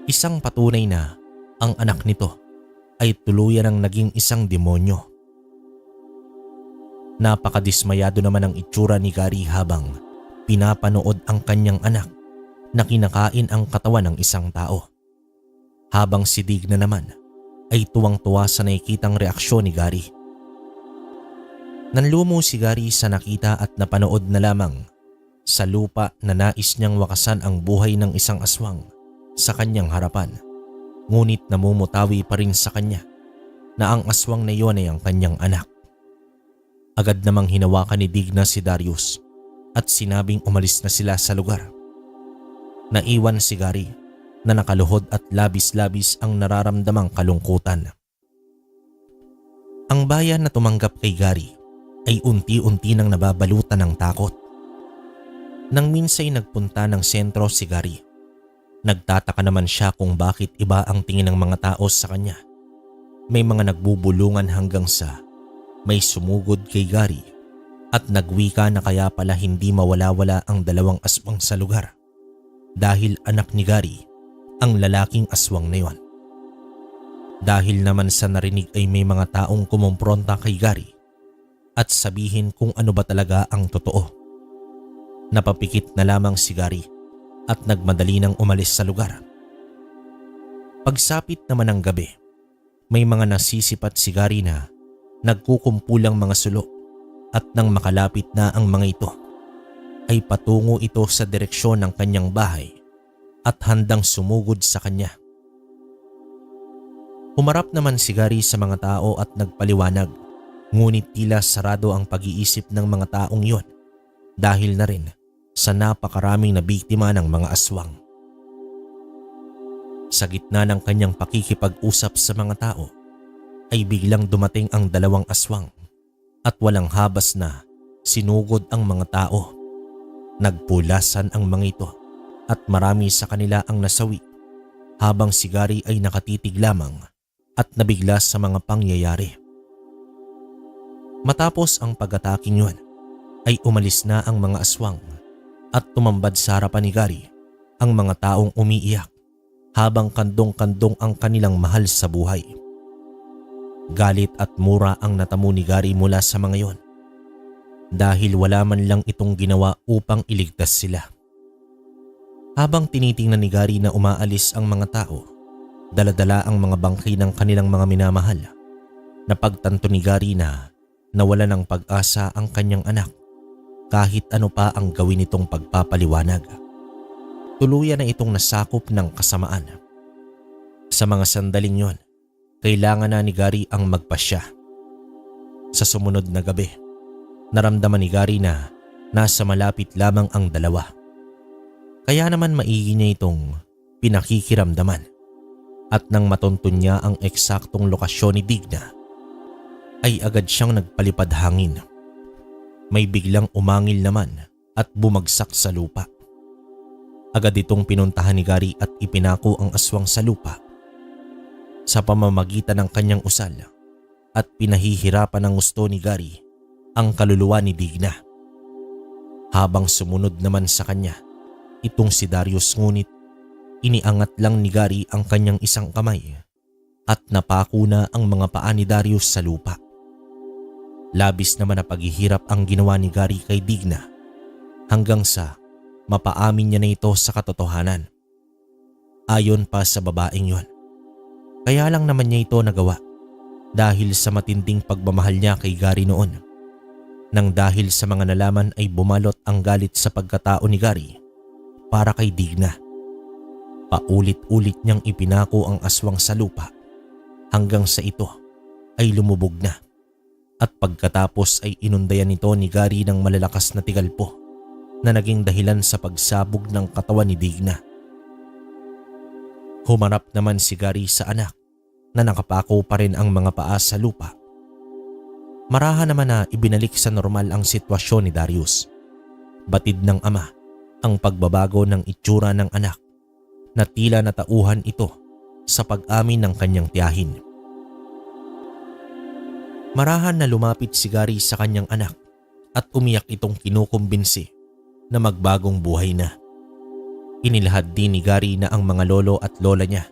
Isang patunay na ang anak nito ay tuluyan ang naging isang demonyo. Napakadismayado naman ang itsura ni Gary habang pinapanood ang kanyang anak na kinakain ang katawan ng isang tao. Habang si Digna naman ay tuwang-tuwa sa nakikitang reaksyon ni Gary. Nanlumo si Gary sa nakita at napanood na lamang sa lupa na nais niyang wakasan ang buhay ng isang aswang sa kanyang harapan. Ngunit namumutawi pa rin sa kanya na ang aswang na iyon ay ang kanyang anak. Agad namang hinawakan ni Digna si Darius at sinabing umalis na sila sa lugar. Naiwan si Gary na nakaluhod at labis-labis ang nararamdamang kalungkutan. Ang bayan na tumanggap kay Gary ay unti-unti nang nababalutan ng takot. Nang minsay nagpunta ng sentro si Gary, nagtataka naman siya kung bakit iba ang tingin ng mga tao sa kanya. May mga nagbubulungan hanggang sa may sumugod kay Gary at nagwika na kaya pala hindi mawala-wala ang dalawang aswang sa lugar dahil anak ni Gary ang lalaking aswang na yon. Dahil naman sa narinig ay may mga taong kumumpronta kay Gary at sabihin kung ano ba talaga ang totoo. Napapikit na lamang si Gary at nagmadali nang umalis sa lugar. Pagsapit naman ng gabi, may mga nasisipat si Gary na nagkukumpulang mga sulo at nang makalapit na ang mga ito, ay patungo ito sa direksyon ng kanyang bahay at handang sumugod sa kanya. Humarap naman si Gary sa mga tao at nagpaliwanag, ngunit tila sarado ang pag-iisip ng mga taong iyon dahil na rin sa napakaraming na biktima ng mga aswang. Sa gitna ng kanyang pakikipag-usap sa mga tao, ay biglang dumating ang dalawang aswang at walang habas na sinugod ang mga tao. Nagpulasan ang mga ito at marami sa kanila ang nasawi habang si Gary ay nakatitig lamang at nabigla sa mga pangyayari. Matapos ang pag-ataking yun ay umalis na ang mga aswang at tumambad sa harapan ni Gary ang mga taong umiiyak habang kandong-kandong ang kanilang mahal sa buhay. Galit at mura ang natamo ni Gary mula sa mga yon dahil wala man lang itong ginawa upang iligtas sila. Habang tinitingnan ni Gary na umaalis ang mga tao, dala-dala ang mga bangkay ng kanilang mga minamahal, napagtanto ni Gary na nawala ng pag-asa ang kanyang anak kahit ano pa ang gawin nitong pagpapaliwanag. Tuluyan na itong nasakop ng kasamaan. Sa mga sandaling yon, kailangan na ni Gary ang magpasya. Sa sumunod na gabi, naramdaman ni Gary na nasa malapit lamang ang dalawa. Kaya naman maigi niya itong pinakikiramdaman at nang matuntun niya ang eksaktong lokasyon ni Digna, ay agad siyang nagpalipad hangin. May biglang umangil naman at bumagsak sa lupa. Agad itong pinuntahan ni Gary at ipinako ang aswang sa lupa sa pamamagitan ng kanyang usal at pinahihirapan ng gusto ni Gary ang kaluluwa ni Digna. Habang sumunod naman sa kanya itong si Darius, ngunit iniangat lang ni Gary ang kanyang isang kamay at napako na ang mga paa ni Darius sa lupa. Labis naman na paghihirap ang ginawa ni Gary kay Digna hanggang sa mapaamin niya na ito sa katotohanan. Ayon pa sa babaeng yon, kaya lang naman niya ito nagawa dahil sa matinding pagmamahal niya kay Gary noon. Nang dahil sa mga nalaman ay bumalot ang galit sa pagkatao ni Gary para kay Digna. Paulit-ulit niyang ipinako ang aswang sa lupa hanggang sa ito ay lumubog na at pagkatapos ay inundayan nito ni Gary ng malalakas na tigalpo na naging dahilan sa pagsabog ng katawan ni Digna. Humarap naman si Gary sa anak na nakapako pa rin ang mga paa sa lupa. Marahan naman na ibinalik sa normal ang sitwasyon ni Darius. Batid ng ama ang pagbabago ng itsura ng anak na tila natauhan ito sa pag-amin ng kanyang tiyahin. Marahan na lumapit si Gary sa kanyang anak at umiyak itong kinukumbinsi na magbagong buhay na. Inilahad din ni Gary na ang mga lolo at lola niya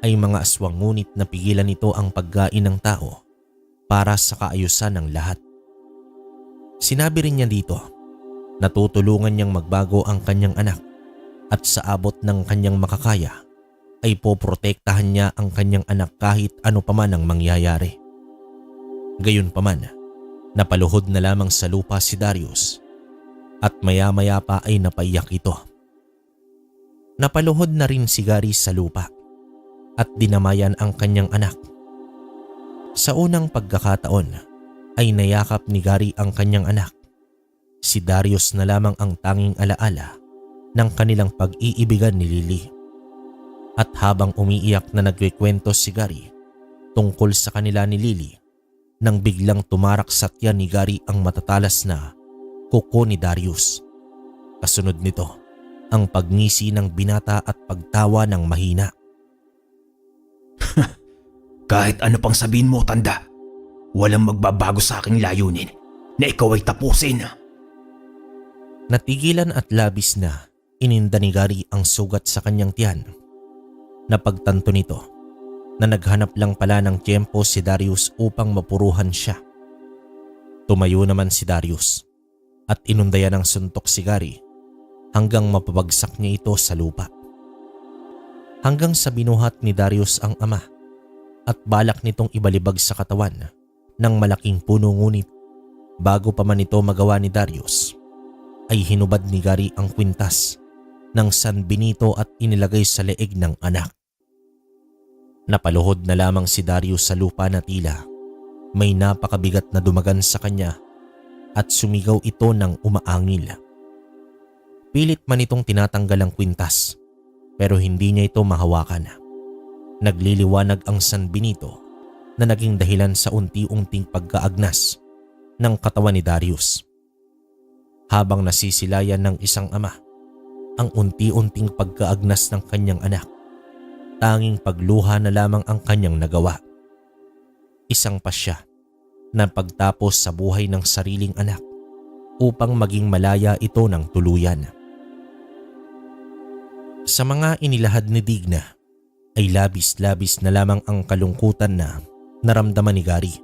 ay mga aswang, ngunit napigilan nito ang pagkain ng tao para sa kaayusan ng lahat. Sinabi rin niya dito na tutulungan niyang magbago ang kanyang anak at sa abot ng kanyang makakaya ay poprotektahan niya ang kanyang anak kahit ano paman ang mangyayari. Gayunpaman, napaluhod na lamang sa lupa si Darius at maya-maya pa ay napaiyak ito. Napaluhod na rin si Gary sa lupa at dinamayan ang kanyang anak. Sa unang pagkakataon ay nayakap ni Gary ang kanyang anak. Si Darius na lamang ang tanging alaala ng kanilang pag-iibigan ni Lily. At habang umiiyak na nagkikwento si Gary tungkol sa kanila ni Lily, nang biglang tumarak sa tiyan ni Gary ang matatalas na kuko ni Darius. Kasunod nito, ang pagngisi ng binata at pagtawa ng mahina. Kahit ano pang sabihin mo, tanda, walang magbabago sa aking layunin na ikaw ay tapusin. Natigilan at labis na ininda ni Gary ang sugat sa kanyang tiyan. Napagtanto nito na naghanap lang pala ng tiyempo si Darius upang mapuruhan siya. Tumayo naman si Darius at inundayan ng suntok si Gary hanggang mapabagsak niya ito sa lupa. Hanggang sa binuhat ni Darius ang ama at balak nitong ibalibag sa katawan ng malaking puno, ngunit bago pa man ito magawa ni Darius ay hinubad ni Gary ang kwintas ng San Benito at inilagay sa leeg ng anak. Napaluhod na lamang si Darius sa lupa na tila may napakabigat na dumagan sa kanya at sumigaw ito ng umaangil. Pilit man itong tinatanggal ang kwintas pero hindi niya ito mahawakan. Nagliliwanag ang San Benito na naging dahilan sa unti-unting pagkaagnas ng katawan ni Darius. Habang nasisilayan ng isang ama ang unti-unting pagkaagnas ng kanyang anak, tanging pagluha na lamang ang kanyang nagawa. Isang pasya na pagtapos sa buhay ng sariling anak upang maging malaya ito ng tuluyan. Sa mga inilahad ni Digna ay labis-labis na lamang ang kalungkutan na naramdaman ni Gary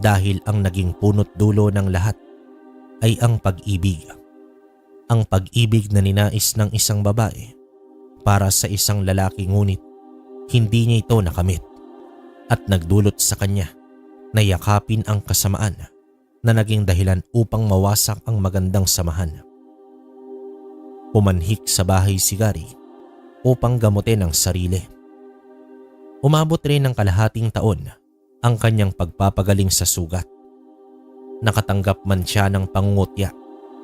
dahil ang naging punot dulo ng lahat ay ang pag-ibig. Ang pag-ibig na ninais ng isang babae para sa isang lalaki, ngunit hindi niya ito nakamit at nagdulot sa kanya na yakapin ang kasamaan na naging dahilan upang mawasak ang magandang samahan. Pumanhik sa bahay si Gary upang gamutin ang sarili. Umabot rin ng kalahating taon ang kanyang pagpapagaling sa sugat. Nakatanggap man siya ng pangungutya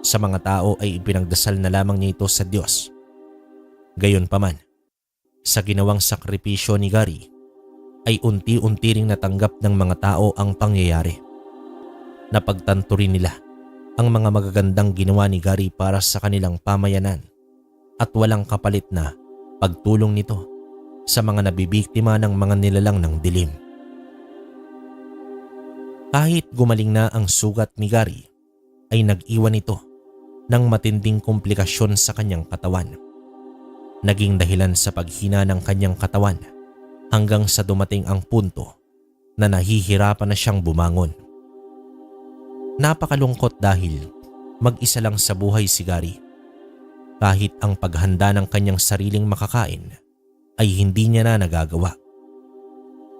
sa mga tao ay ipinagdasal na lamang niya ito sa Diyos. Gayunpaman, sa ginawang sakripisyo ni Gary ay unti-unti ring natanggap ng mga tao ang pangyayari. Napagtanto rin nila ang mga magagandang ginawa ni Gary para sa kanilang pamayanan at walang kapalit na pagtulong nito sa mga nabibiktima ng mga nilalang ng dilim. Kahit gumaling na ang sugat ni Gary, ay nag-iwan ito ng matinding komplikasyon sa kanyang katawan. Naging dahilan sa paghina ng kanyang katawan hanggang sa dumating ang punto na nahihirapan na siyang bumangon. Napakalungkot dahil mag-isa lang sa buhay si Gary. Kahit ang paghanda ng kanyang sariling makakain ay hindi niya na nagagawa.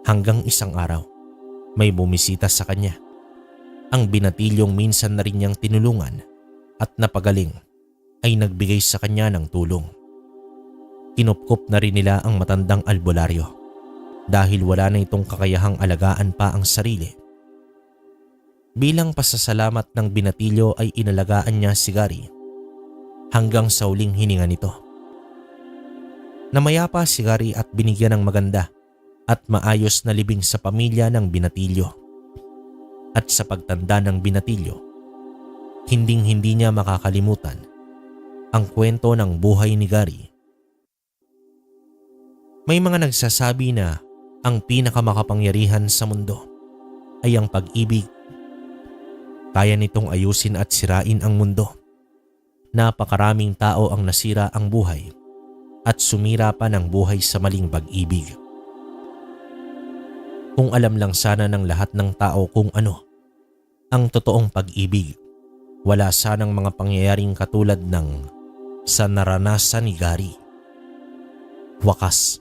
Hanggang isang araw, may bumisita sa kanya. Ang binatilyong minsan na rin niyang tinulungan at napagaling ay nagbigay sa kanya ng tulong. Kinupkup na rin nila ang matandang albularyo dahil wala na itong kakayahang alagaan pa ang sarili. Bilang pasasalamat ng binatilyo ay inalagaan niya si Gary hanggang sa uling hininga nito. Namaya pa si Gary at binigyan ng maganda at maayos na libing sa pamilya ng binatilyo. At sa pagtanda ng binatilyo, hinding-hindi niya makakalimutan ang kwento ng buhay ni Gary. May mga nagsasabi na ang pinakamakapangyarihan sa mundo ay ang pag-ibig. Kaya nitong ayusin at sirain ang mundo. Napakaraming tao ang nasira ang buhay at sumira pa ng buhay sa maling pag-ibig. Kung alam lang sana ng lahat ng tao kung ano ang totoong pag-ibig, wala sanang mga pangyayaring katulad ng sa naranasan ni Gary. Wakas,